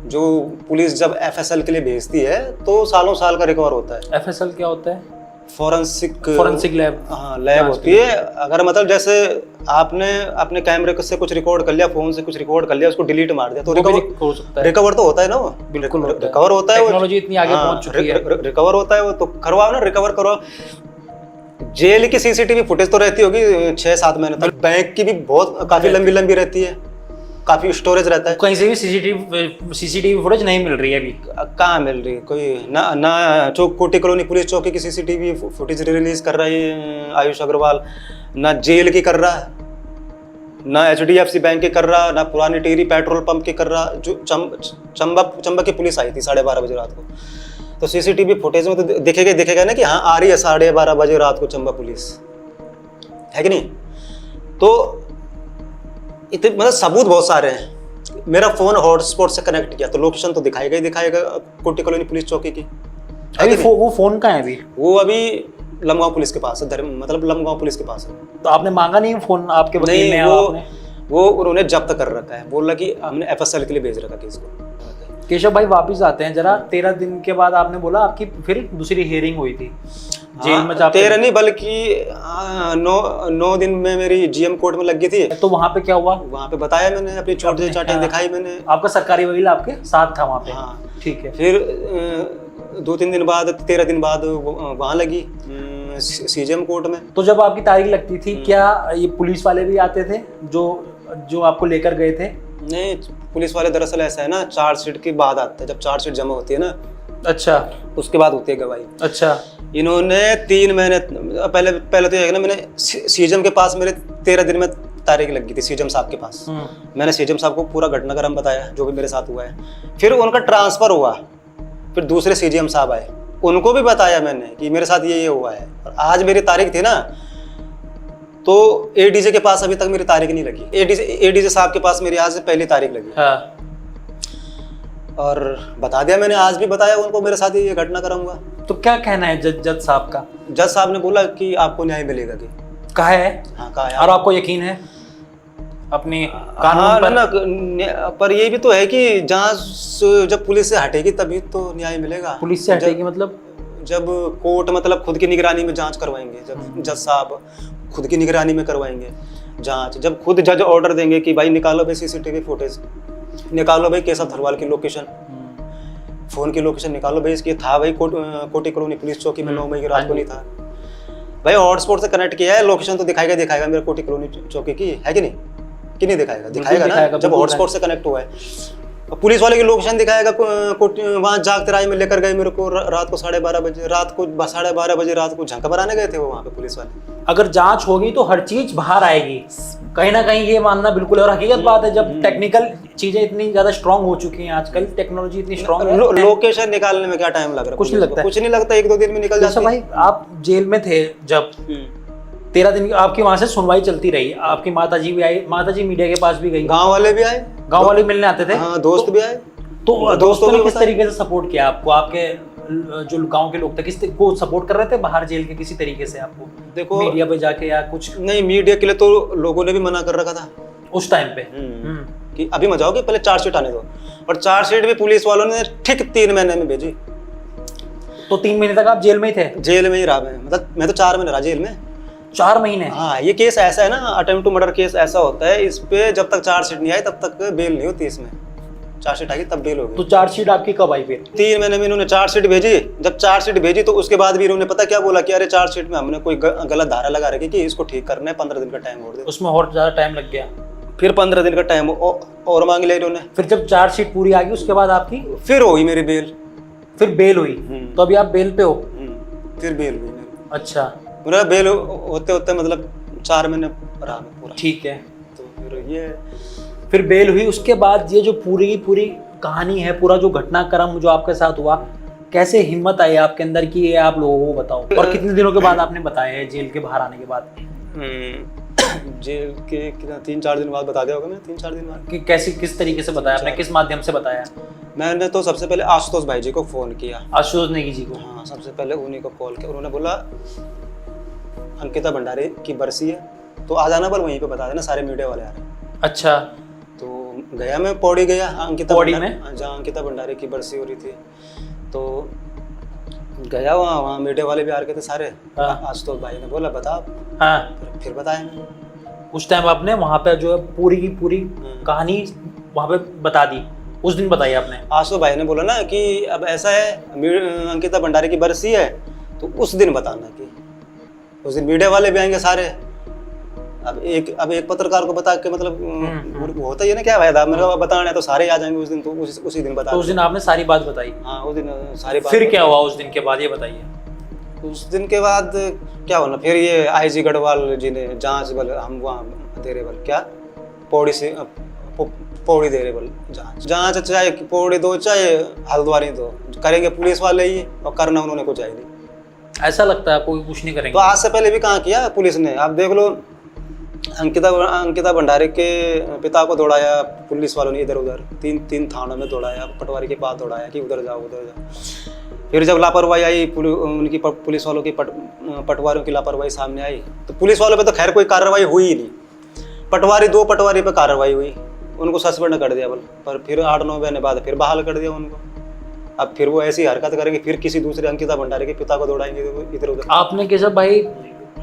जो पुलिस जब FSL के लिए भेजती है तो सालों साल का रिकवर होता है। FSL क्या होता है? Forensic lab. हाँ, लैब होती है। अगर मतलब जैसे आपने अपने कैमरे से कुछ रिकॉर्ड कर लिया, फोन से कुछ रिकॉर्ड कर लिया, उसको डिलीट मार दिया, तो हो सकता है, रिकवर तो होता है ना, वो बिल्कुल रिकवर होता है। टेक्नोलॉजी इतनी आगे पहुंच चुकी है, रिकवर होता है वो, तो करवाओ ना, रिकवर करवाओ। जेल की सीसीटीवी फुटेज तो रहती होगी 6-7 महीने तक, बैंक की भी बहुत काफी लंबी रहती है, काफी स्टोरेज रहता है। कहीं से भी सीसीटीवी फुटेज नहीं मिल रही है अभी, कहाँ मिल रही है कोई ना कोटी कॉलोनी पुलिस चौकी की सीसीटीवी फुटेज रिलीज कर रहा है आयुष अग्रवाल, ना जेल की कर रहा है, ना HDFC बैंक की कर रहा, ना पुरानी टिहरी पेट्रोल पंप की कर रहा। जो चंबा की पुलिस आई थी 12:30 बजे रात को, तो सीसीटीवी फुटेज में तो दिखेगा ना कि हाँ आ रही है 12:30 बजे रात को चंबा पुलिस, है कि नहीं। तो इतने मतलब सबूत बहुत सारे हैं। मेरा फोन हॉटस्पॉट से कनेक्ट किया तो लोकेशन तो दिखाएगा कोटी कॉलोनी पुलिस चौकी की। अभी वो फोन कहाँ है अभी? वो अभी लमगांव पुलिस के पास है, मतलब लमगांव पुलिस के पास है। तो आपने मांगा नहीं फोन? आपके वकील ने? वो उन्होंने जब्त कर रखा है, बोल रहा कि हमने FSL के लिए भेज रखा केस को। केशव भाई वापिस आते हैं जरा। 13 दिन के बाद आपने बोला आपकी फिर दूसरी हियरिंग हुई थी जेल में। 13 नहीं बल्कि 9 दिन में मेरी GM कोर्ट में लग गई थी। तो वहाँ पे क्या हुआ? वहाँ पे बताया मैंने, अपनी छोटी चाटें दिखाई मैंने। आपका सरकारी वकील आपके साथ था वहाँ पे? हाँ ठीक है। फिर 2-3 दिन बाद, 13 दिन बाद वहाँ लगी CJM कोर्ट में। तो जब आपकी तारीख लगती थी, क्या ये पुलिस वाले भी आते थे जो आपको लेकर गए थे? नहीं, पुलिस वाले दरअसल ऐसा है ना, चार्जशीट के बाद आते हैं, जब चार्जशीट जमा होती है ना, अच्छा, उसके बाद होती है गवाही। अच्छा, इन्होंने 3 महीने पहले तो ये है ना, मैंने CJM के पास मेरे 13 दिन में तारीख लग गई थी, CJM साहब के पास। मैंने CJM साहब को पूरा घटनाक्रम बताया जो भी मेरे साथ हुआ है। फिर उनका ट्रांसफर हुआ, फिर दूसरे CJM साहब आए, उनको भी बताया मैंने कि मेरे साथ ये हुआ है। और आज मेरी तारीख थी ना, तो ADJ के पास अभी तक मेरी तारीख नहीं लगी। ADJ साहब के पास मेरी आज से पहली तारीख लगी। हाँ। और बता दिया मैंने, आज भी बताया उनको मेरे साथ ये घटनाक्रम हुआ। तो क्या कहना है जज साहब का? जज साहब ने बोला कि आपको न्याय मिलेगा। कि कहा है? हाँ, कहा है। और आपको यकीन है अपनी कानून पर? ना, पर ये भी तो है कि जांच जब पुलिस से हटेगी तभी तो न्याय मिलेगा। पुलिस से हटेगी मतलब? जब कोर्ट मतलब खुद की निगरानी में जांच करवाएंगे, जब जज साहब खुद की निगरानी में करवाएंगे जांच, जब खुद जज ऑर्डर देंगे कि भाई निकालो भाई CCTV फुटेज, निकालो भाई केशव थलवाल की लोकेशन, फोन की लोकेशन निकालो भाई, इसकी था भाई कोटी कॉलोनी पुलिस चौकी में 9 मई की रात को नहीं था भाई, हॉटस्पॉट से कनेक्ट किया है, लोकेशन तो दिखाएगा मेरे कोटी कॉलोनी चौकी की, है कि नहीं? कि नहीं दिखाएगा ना, जब हॉटस्पॉट से कनेक्ट हुआ है। पुलिस वाले की लोकेशन दिखाएगा, वहाँ जाग तिराहे में लेकर गए मेरे को रात को 12:30 बजे, रात को 12:30 बजे रात को झंका बनाने गए थे वो वहाँ पे पुलिस वाले। अगर जांच होगी तो हर चीज बाहर आएगी, कहीं ना कहीं ये मानना बिल्कुल और हकीकत बात है। जब टेक्निकल चीजें इतनी ज्यादा स्ट्रांग हो चुकी हैं, आजकल टेक्नोलॉजी इतनी स्ट्रांग है, लोकेशन निकालने में क्या टाइम लग रहा है? कुछ नहीं लगता, कुछ नहीं लगता, 1-2 दिन में निकल जाता है। भाई आप जेल में थे जब 13 दिन आपकी वहां से सुनवाई चलती रही, आपकी माताजी भी आई, माताजी मीडिया के पास भी गई, गांव वाले भी आए, गांव वाले मिलने आते थे, हाँ, दोस्त भी आए। तो दोस्तों ने किस तरीके से सपोर्ट किया आपको? आपके जो गांव के लोग थे किस को सपोर्ट कर रहे थे बाहर जेल के किसी तरीके से आपको? देखो मीडिया पे जाके या कुछ? नहीं, मीडिया के लिए तो लोगों ने भी मना कर रखा था उस टाइम पे। कि अभी मत जाओगे, पहले चार्जशीट आने दो। और चार्जशीट भी पुलिस वालों ने ठीक 3 महीने में भेजी। तो 3 महीने तक आप जेल में ही थे? जेल में ही रहा मैं तो 4 महीने रहा जेल में। 4 महीने? हाँ, ये केस ऐसा है ना, अटेम्प्ट टू मर्डर केस ऐसा होता है, इस पे जब तक चार्जशीट नहीं आई तब तक बेल नहीं होती। इसमें चार्जशीट आई तब बेल होगी। तो चार्जशीट आपकी कब आई फिर? 3 महीने में इन्होंने चार्जशीट भेजी। जब चार्जशीट भेजी तो उसके बाद भी इन्होंने पता क्या बोला कि अरे चार्जशीट में हमने कोई गलत धारा लगा रखी कि इसको ठीक करना है, 15 दिन का टाइम और दे। उसमें और ज्यादा टाइम लग गया। फिर 15 दिन का टाइम और मांग लिया इन्होंने। फिर जब चार्जशीट पूरी आ गई उसके बाद आपकी फिर हुई मेरी बेल। फिर बेल हुई? तो अभी आप बेल पे हो? फिर बेल हुई मेरी। अच्छा, मेरा बेल होते होते मतलब 4 महीने रहा मैं पूरा। ठीक है। तो फिर बेल हुई, उसके बाद ये जो पूरी की पूरी कहानी है, पूरा जो घटनाक्रम जो आपके साथ हुआ, कैसे हिम्मत आई आपके अंदर कि ये आप लोगों को बताओ? और कितने दिनों के बाद आपने बताया है जेल के बाहर आने के बाद? जेल के 3-4 दिन बाद बता दिया होगा मैं, 3-4 दिन बाद। कि कैसे, किस तरीके से बताया आपने, किस माध्यम से बताया? मैंने तो सबसे पहले आशुतोष भाई जी को फोन किया। आशुतोष नेगी जी को? हाँ, सबसे पहले उन्हीं को कॉल किया। उन्होंने बोला अंकिता भंडारी की बरसी है तो आ जाना, बल वहीं पे बता देना, सारे मीडिया वाले आ रहे हैं। अच्छा। तो गया मैं, पौड़ी गया अंकिता पौड़ी में जहाँ अंकिता भंडारी की बरसी हो रही थी। तो गया वहाँ मीडिया वाले भी आ रहे थे सारे। आशुतोष भाई ने बोला बता। हाँ, फिर बताया मैंने। उस टाइम आपने वहाँ पे जो है पूरी की पूरी कहानी वहाँ पे बता दी? उस दिन बताई आपने? आशुतोष भाई ने बोला ना कि अब ऐसा है, अंकिता भंडारी की बरसी है तो उस दिन बताना, कि उस दिन मीडिया वाले भी आएंगे सारे। अब एक पत्रकार को बता के मतलब वो होता ही है ना, क्या फायदा, मेरे को बताना है तो सारे आ जाएंगे उस दिन, तो उसी दिन बता। तो उस दिन आपने सारी बात बताई? हाँ, उस दिन सारी बात। फिर क्या हुआ उस दिन के बाद, ये बताइए। उस दिन के बाद क्या होना, फिर ये आईजी गढ़वाल जी ने जांच बल, हम वहाँ दे रहे बल, क्या पौड़ी से पौड़ी दे रहे बल जांच, चाहे पौड़ी दो चाहे हल्द्वारी दो, करेंगे पुलिस वाले ही, और करना उन्होंने कुछ है नहीं। ऐसा लगता है कोई कुछ नहीं करेंगे? तो आज से पहले भी कहाँ किया पुलिस ने। आप देख लो, अंकिता भंडारी के पिता को दौड़ाया पुलिस वालों ने इधर उधर, तीन थानों में दौड़ाया, पटवारी के पास दौड़ाया कि उधर जाओ उधर जाओ। फिर जब लापरवाही आई उनकी, पुलिस वालों की, पटवारियों की लापरवाही सामने आई, तो पुलिस वालों पे तो खैर कोई कार्रवाई हुई ही नहीं। दो पटवारी पे कार्रवाई हुई, उनको सस्पेंड कर दिया पर फिर 8-9 महीने बाद फिर बहाल कर दिया उनको। अब फिर वो ऐसी हरकत करेंगे, फिर किसी दूसरे अंकिता भंडारी के पिता को दौड़ाएंगे इधर उधर। आपने केशव भाई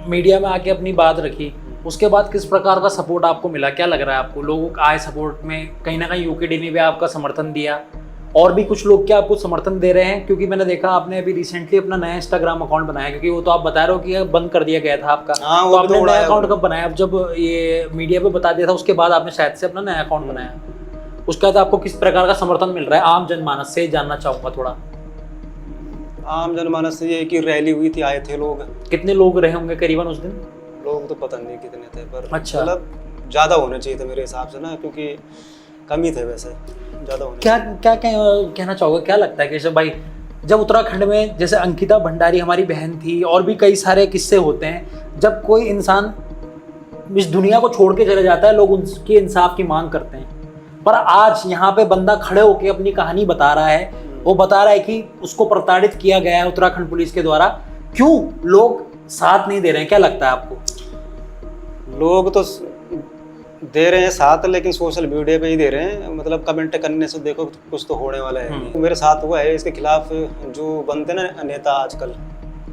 मीडिया में आके अपनी बात रखी, उसके बाद किस प्रकार का सपोर्ट आपको मिला? क्या लग रहा है आपको? लोगों का आए सपोर्ट में, कहीं ना कहीं यूकेडी ने भी आपका समर्थन दिया, और भी कुछ लोग क्या आपको समर्थन दे रहे हैं? क्योंकि मैंने देखा आपने अभी रिसेंटली अपना नया इंस्टाग्राम अकाउंट बनाया, क्योंकि वो तो आप बता रहे हो कि बंद कर दिया गया था आपका। हाँ, तो आपने नया अकाउंट कब बनाया? अब जब ये मीडिया पे बता दिया था उसके बाद आपने शायद से अपना नया अकाउंट बनाया। उसके बाद आपको किस प्रकार का समर्थन मिल रहा है आम जनमानस से, जानना चाहूंगा थोड़ा। आम जनमानस से ये कि रैली हुई थी, आए थे लोग। कितने लोग रहे होंगे करीबन उस दिन? लोग तो पता नहीं कितने थे, पर अच्छा, मतलब ज़्यादा होने चाहिए थे मेरे हिसाब से ना, क्योंकि कम ही थे वैसे, ज़्यादा होने। क्या कहना चाहोगे? क्या लगता है केशव भाई, जब उत्तराखंड में जैसे अंकिता भंडारी हमारी बहन थी, और भी कई सारे किस्से होते हैं, जब कोई इंसान इस दुनिया को छोड़ के चले जाता है, लोग उसकी इंसाफ की मांग करते हैं, पर आज यहाँ पे बंदा खड़े होकर अपनी कहानी बता रहा है, वो बता रहा है कि उसको प्रताड़ित किया गया है उत्तराखंड पुलिस के द्वारा। क्यों लोग साथ नहीं दे रहे हैं? क्या लगता है आपको? लोग तो दे रहे हैं साथ, लेकिन सोशल मीडिया पे ही दे रहे हैं, मतलब कमेंट करने से देखो कुछ तो होने वाला है। मेरे साथ हुआ है, इसके खिलाफ जो बनते ना नेता आजकल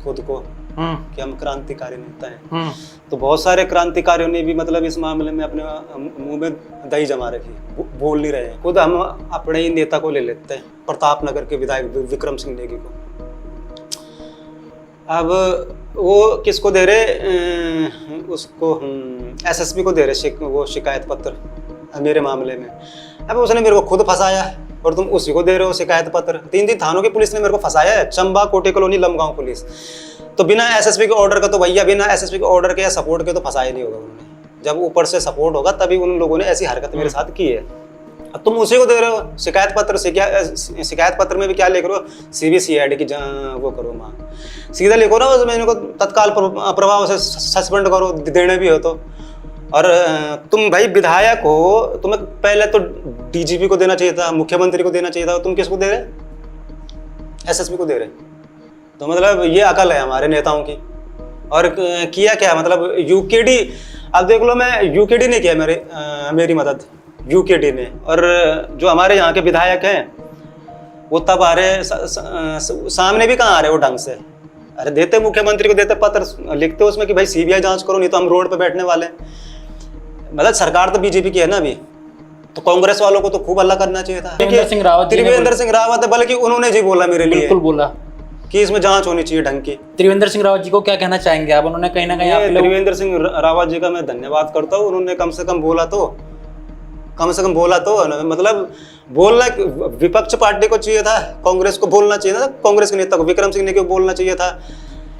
खुद को कि हम क्रांतिकारी नेता हैं, तो बहुत सारे क्रांतिकारियों ने भी मतलब इस मामले में अपने मुंह में दही जमा रखी, बोल नहीं रहे हैं। खुद हम अपने ही नेता को ले लेते हैं, प्रताप नगर के विधायक विक्रम सिंह नेगी को। अब वो किसको दे रहे, उसको एसएसपी को दे रहे वो शिकायत पत्र मेरे मामले में। अब उसने मेरे को खुद फंसाया है, और तुम उसी को दे रहे हो शिकायत पत्र। 3 थानों की पुलिस ने मेरे को फंसाया है, चंबा, कोटी कॉलोनी, लमगांव पुलिस। तो बिना एसएसपी के ऑर्डर का तो भैया, बिना एसएसपी के ऑर्डर के या सपोर्ट के तो फंसाया नहीं होगा उन्होंने। जब ऊपर से सपोर्ट होगा तभी उन लोगों ने ऐसी हरकत मेरे साथ की है। अब तुम उसी को दे रहे हो शिकायत पत्र से। क्या शिकायत पत्र में भी क्या लिख रहे हो? CBCID की वो करो मांग, सीधा लिखो ना उसमें, इनको तत्काल प्रभाव से सस्पेंड करो, देने भी हो तो। और तुम भाई विधायक हो, तुम्हें पहले तो DGP को देना चाहिए था, मुख्यमंत्री को देना चाहिए था, तुम किसको दे रहे एसएसपी को दे रहे। तो मतलब ये अकल है हमारे नेताओं की। और किया क्या, मतलब यूकेडी, अब देख लो, मैं यूकेडी ने किया मेरी मदद, यूकेडी ने। और जो हमारे यहाँ के विधायक हैं वो तब आ रहे, सामने भी कहाँ आ रहे वो ढंग से। अरे देते मुख्यमंत्री को, देते पत्र लिखते उसमें कि भाई सीबीआई जांच करो, नहीं तो हम रोड पे बैठने वाले हैं। मतलब सरकार तो बीजेपी की है ना अभी, तो कांग्रेस वालों को तो खूब हल्ला करना चाहिए था। त्रिवेंद्र सिंह रावत है, बल्कि उन्होंने जी बोला मेरे लिए, बिल्कुल बोला कि इसमें जांच होनी चाहिए ढंग की। त्रिवेंद्र सिंह रावत जी को क्या कहना चाहेंगे आप? उन्होंने कहीं ना कहीं त्रिवेंद्र सिंह रावत जी का मैं धन्यवाद करता हूँ। उन्होंने कम से कम बोला तो, मतलब बोलना विपक्ष पार्टी को चाहिए था, कांग्रेस को बोलना चाहिए था, कांग्रेस के नेता को विक्रम सिंह ने क्यों बोलना चाहिए था,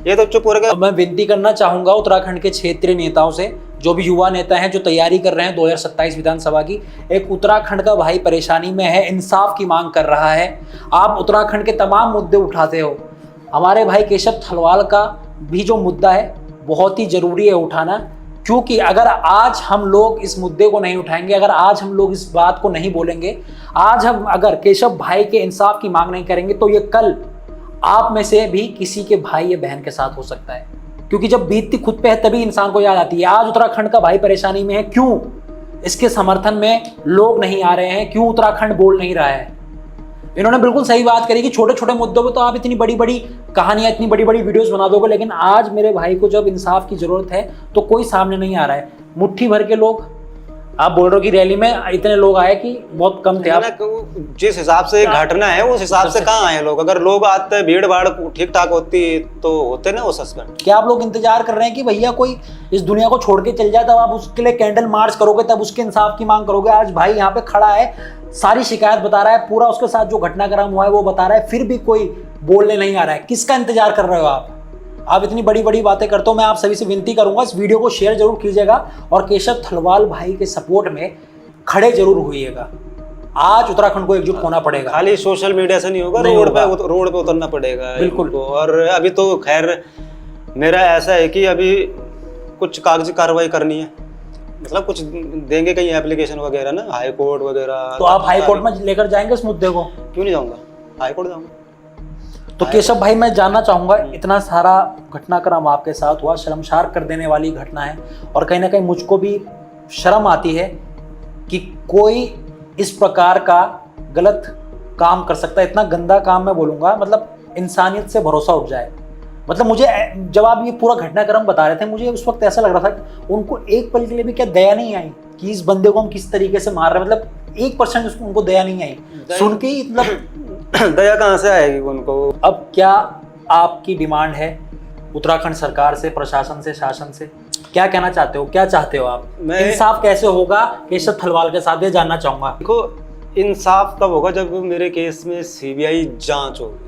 ये तो चुप हो गया। मैं विनती करना चाहूंगा उत्तराखंड के क्षेत्रीय नेताओं से, जो भी युवा नेता हैं जो तैयारी कर रहे हैं 2027 विधानसभा की। एक उत्तराखंड का भाई परेशानी में है, इंसाफ की मांग कर रहा है, आप उत्तराखंड के तमाम मुद्दे उठाते हो। हमारे भाई केशव थलवाल का भी जो मुद्दा है बहुत ही जरूरी है उठाना, क्योंकि अगर आज हम लोग इस मुद्दे को नहीं उठाएंगे, अगर आज हम लोग इस बात को नहीं बोलेंगे, आज हम अगर केशव भाई के इंसाफ की मांग नहीं करेंगे, तो ये कल आप में से भी किसी के भाई या बहन के साथ हो सकता है। क्योंकि जब बीतती खुद पे है तभी इंसान को याद आती है। आज उत्तराखंड का भाई परेशानी में है, क्यों इसके समर्थन में लोग नहीं आ रहे हैं, क्यों उत्तराखंड बोल नहीं रहा है? इन्होंने बिल्कुल सही बात करी कि छोटे छोटे मुद्दों पे तो आप इतनी बड़ी बड़ी कहानियां, इतनी बड़ी बड़ी वीडियोस बना दोगे, लेकिन आज मेरे भाई को जब इंसाफ की जरूरत है तो कोई सामने नहीं आ रहा है। मुट्ठी भर के लोग, आप बोल रहे हो कि रैली में इतने लोग आए कि बहुत कम थे। जिस हिसाब से घटना है उस हिसाब से कहाँ आए लोग? अगर लोग आते, भीड़ भाड़ ठीक ठाक होती तो होते ना वो सस्पेंड। क्या आप लोग इंतजार कर रहे हैं कि भैया कोई इस दुनिया को छोड़ के चल जाए तब आप उसके लिए कैंडल मार्च करोगे, तब उसके इंसाफ की मांग करोगे? आज भाई यहाँ पे खड़ा है, सारी शिकायत बता रहा है, पूरा उसके साथ जो घटनाक्रम हुआ है वो बता रहा है, फिर भी कोई बोलने नहीं आ रहा है। किसका इंतजार कर रहे हो आप? आप इतनी बड़ी बड़ी बातें करते हो। मैं आप सभी से विनती करूंगा इस वीडियो को शेयर जरूर कीजिएगा और केशव थलवाल भाई के सपोर्ट में खड़े जरूर होइएगा। आज उत्तराखंड को एकजुट होना पड़ेगा। खाली सोशल मीडिया से नहीं होगा, रोड पे उतरना पड़ेगा बिल्कुल। और अभी तो खैर मेरा ऐसा है कि अभी कुछ कागजी कार्रवाई करनी है, मतलब कुछ देंगे कहीं एप्लीकेशन वगैरह ना, हाई कोर्ट वगैरह। तो आप हाई कोर्ट में लेकर जाएंगे इस मुद्दे को? क्यों नहीं जाऊंगा, हाई कोर्ट जाऊंगा। तो केशव भाई मैं जानना चाहूंगा, इतना सारा घटनाक्रम आपके साथ हुआ, शर्मसार कर देने वाली घटना है, और कहीं ना कहीं मुझको भी शर्म आती है कि कोई इस प्रकार का गलत काम कर सकता है। इतना गंदा काम मैं बोलूँगा, मतलब इंसानियत से भरोसा उठ जाए। मतलब मुझे जब आप ये पूरा घटनाक्रम बता रहे थे, मुझे उस वक्त ऐसा लग रहा था कि उनको एक पल के लिए भी क्या दया नहीं आई कि इस बंदे को हम किस तरीके से मार रहे हैं। मतलब 1% उनको दया नहीं आई। सुन के ही मतलब दया कहाँ से आएगी उनको? अब क्या आपकी डिमांड है उत्तराखंड सरकार से, प्रशासन से, शासन से? क्या कहना चाहते हो, क्या चाहते हो आप? इंसाफ कैसे होगा केशव थलवाल के साथ, ये जानना चाहूंगा। देखो, इंसाफ तब होगा जब मेरे केस में सीबीआई जांच होगी।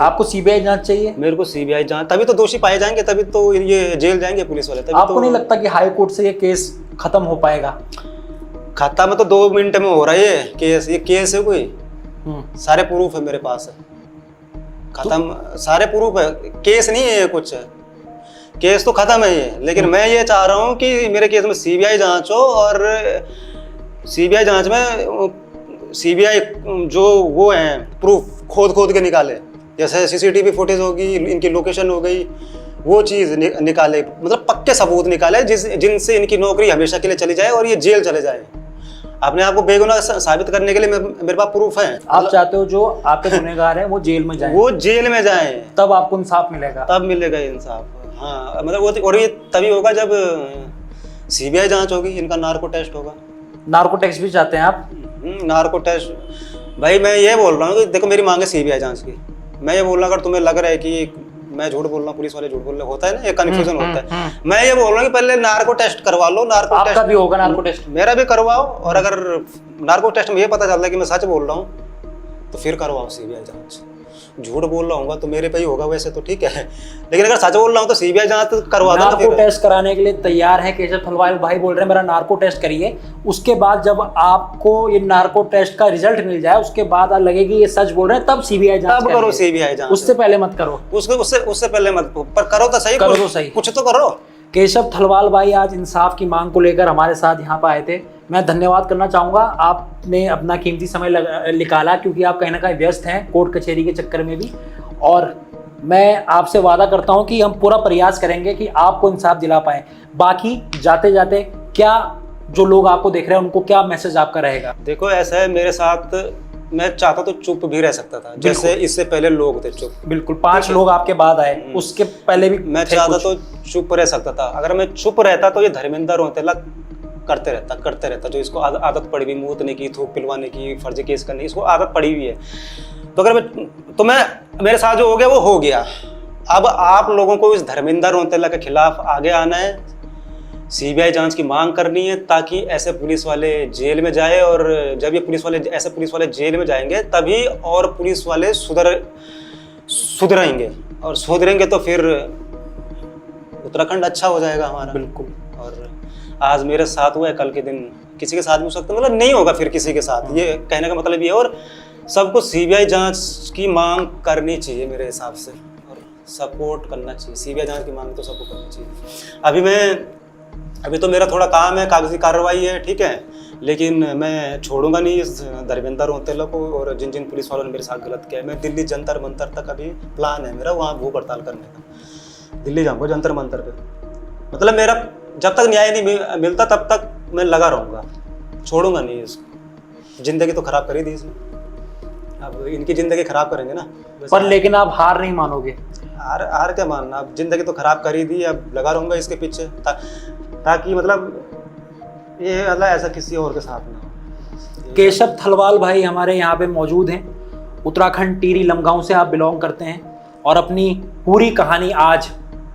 आपको सीबीआई जांच चाहिए? मेरे को सीबीआई जांच, तभी तो दोषी पाए जाएंगे, तभी तो ये जेल जाएंगे पुलिस वाले। आपको तो नहीं लगता कि हाई कोर्ट से ये केस खत्म हो पाएगा? खत्म तो 2 मिनट में हो रहा है ये केस। ये केस है कोई, सारे प्रूफ है मेरे पास है, खत्म सारे प्रूफ है। केस नहीं है ये, कुछ है, केस तो खत्म है ये। लेकिन मैं ये चाह रहा हूँ कि मेरे केस में सीबीआई जांच हो, और सीबीआई जांच में सीबीआई जो वो है प्रूफ खोद के निकाले, जैसे सीसीटीवी फुटेज होगी, इनकी लोकेशन हो गई, वो चीज़ निकाले, मतलब पक्के सबूत निकाले जिनसे इनकी नौकरी हमेशा के लिए चली जाए और ये जेल चले जाए। अपने आप को बेगुनाह साबित करने के लिए मेरे पास प्रूफ है। आप चाहते हो जो आपके गुनहगार हैं वो जेल में जाएं? वो जेल में जाएं, तब आपको इंसाफ मिलेगा? तब मिलेगा इंसाफ। हाँ, मतलब वो, और ये तभी होगा जब सीबीआई जांच होगी, इनका नार्को टेस्ट होगा। नार्को टेस्ट भी चाहते हैं आप? नार्को टेस्ट भाई, मैं ये बोल रहा हूँ कि देखो, मेरी मांग है सीबीआई जांच की। मैं ये बोल रहा हूँ, अगर तुम्हें लग रहा है कि मैं झूठ बोल रहा हूँ, पुलिस वाले झूठ बोल रहे, होता है ना, ये कन्फ्यूजन होता है। मैं ये बोल रहा हूँ कि पहले नार्को टेस्ट करवा लो। नार्को टेस्ट आपका भी होगा? नार्को टेस्ट मेरा भी करवाओ, और अगर नार्को टेस्ट में ये पता चलता है कि मैं सच बोल रहा हूँ तो फिर करवाओ सीबीआई जांच। झूठ बोल रहा हूँ तो मेरे पे ही होगा वैसे तो ठीक है, लेकिन अगर सच बोल रहा हूँ तो सीबीआई जांच करवा दो। नार्को टेस्ट कराने के लिए तैयार है केशव थलवाल भाई, बोल रहे हैं मेरा नार्को टेस्ट करिए। उसके बाद जब आपको ये नार्को टेस्ट का रिजल्ट मिल जाए, उसके बाद लगेगी ये सच बोल रहे हैं, तब सीबीआई जांच तब करो सीबीआई जांच। उससे पहले मत करो। उससे पहले मत, पर करो तो सही, करो तो सही, कुछ तो करो। केशव थलवाल भाई आज इंसाफ की मांग को लेकर हमारे साथ यहाँ पे आए थे। मैं धन्यवाद करना चाहूँगा, आपने अपना कीमती समय निकाला, क्योंकि आप कहीं ना कहीं व्यस्त हैं कोर्ट कचहरी के चक्कर में भी। और मैं आपसे वादा करता हूँ कि हम पूरा प्रयास करेंगे कि आपको इंसाफ दिला पाएँ। बाकी जाते जाते क्या जो लोग आपको देख रहे हैं उनको क्या मैसेज आपका रहेगा? देखो ऐसा है, मेरे साथ मैं चाहता तो चुप भी रह सकता था, जैसे इससे पहले लोग थे चुप। बिल्कुल, 5 लोग आपके बाद आए, उसके पहले भी मैं चाहता तो चुप रह सकता था। अगर मैं चुप रहता तो ये धर्मेंद्र रोतेला करते रहता, जो इसको आदत पड़ी हुई मूतने की, थूक पिलवाने की, फर्जी केस करने की, इसको आदत पड़ी हुई है। तो अगर मैं मेरे साथ जो हो गया वो हो गया। अब आप लोगों को इस धर्मेंद्र रोतेला के खिलाफ आगे आना है, सीबीआई जांच की मांग करनी है, ताकि ऐसे पुलिस वाले जेल में जाए। और जब ये ऐसे पुलिस वाले जेल में जाएंगे तभी और पुलिस वाले सुधरेंगे, और सुधरेंगे तो फिर उत्तराखंड अच्छा हो जाएगा हमारा। बिल्कुल। और आज मेरे साथ हुआ है, कल के दिन किसी के साथ भी हो सकता है, मतलब नहीं होगा फिर किसी के साथ। ये कहने का मतलब ये है। और सबको सीबीआई जांच की मांग करनी चाहिए मेरे हिसाब से, और सपोर्ट करना चाहिए। सीबीआई जांच की मांग तो सबको करनी चाहिए। अभी तो मेरा थोड़ा काम है, कागजी कार्रवाई है, ठीक है, लेकिन मैं छोड़ूंगा नहीं इस धर्मेंद्र रोतेला को। और जिन जिन पुलिस वालों ने मेरे साथ गलत किया है, मैं दिल्ली जंतर मंतर तक अभी प्लान है मेरा, वहाँ भूख हड़ताल करने का। दिल्ली जाऊँगा जंतर मंतर पे, मतलब मेरा जब तक न्याय नहीं मिलता तब तक मैं लगा रहूँगा, छोड़ूंगा नहीं इसको। जिंदगी तो खराब कर ही दी इसने, अब इनकी ज़िंदगी खराब करेंगे ना। पर लेकिन आप हार नहीं मानोगे? हार क्या मानना, अब ज़िंदगी तो खराब कर ही दी, अब लगा रहूँगा इसके पीछे, ताकि मतलब ये अल्लाह ऐसा किसी और के साथ ना हो। केशव थलवाल भाई हमारे यहाँ पे मौजूद हैं। उत्तराखंड टिहरी लमगांव से आप बिलोंग करते हैं, और अपनी पूरी कहानी आज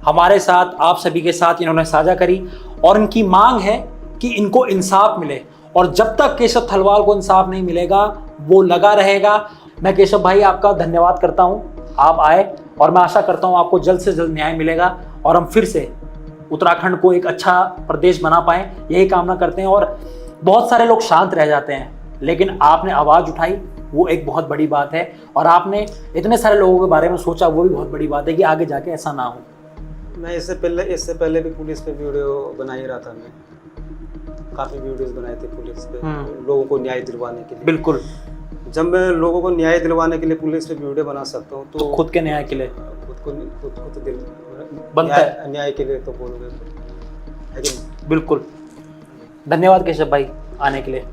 हमारे साथ, आप सभी के साथ इन्होंने साझा करी। और इनकी मांग है कि इनको इंसाफ मिले, और जब तक केशव थलवाल को इंसाफ नहीं मिलेगा वो लगा रहेगा। मैं केशव भाई आपका धन्यवाद करता हूँ, आप आए, और मैं आशा करता हूँ आपको जल्द से जल्द न्याय मिलेगा और हम फिर से उत्तराखंड को एक अच्छा प्रदेश बना पाएँ, यही कामना करते हैं। और बहुत सारे लोग शांत रह जाते हैं, लेकिन आपने आवाज़ उठाई, वो एक बहुत बड़ी बात है। और आपने इतने सारे लोगों के बारे में सोचा, वो भी बहुत बड़ी बात है कि आगे जाके ऐसा ना हो। मैं इससे पहले भी पुलिस पे वीडियो बना ही रहा था। मैं काफ़ी वीडियोस बनाए थे पुलिस पे, लोगों को न्याय दिलवाने के लिए। बिल्कुल। जब मैं लोगों को न्याय दिलवाने के लिए पुलिस पे वीडियो बना सकता हूँ, तो खुद के न्याय के लिए, खुद को तो दिल बनता है। न्याय के लिए तो बोलोगे, लेकिन बिल्कुल। धन्यवाद केशव भाई आने के लिए।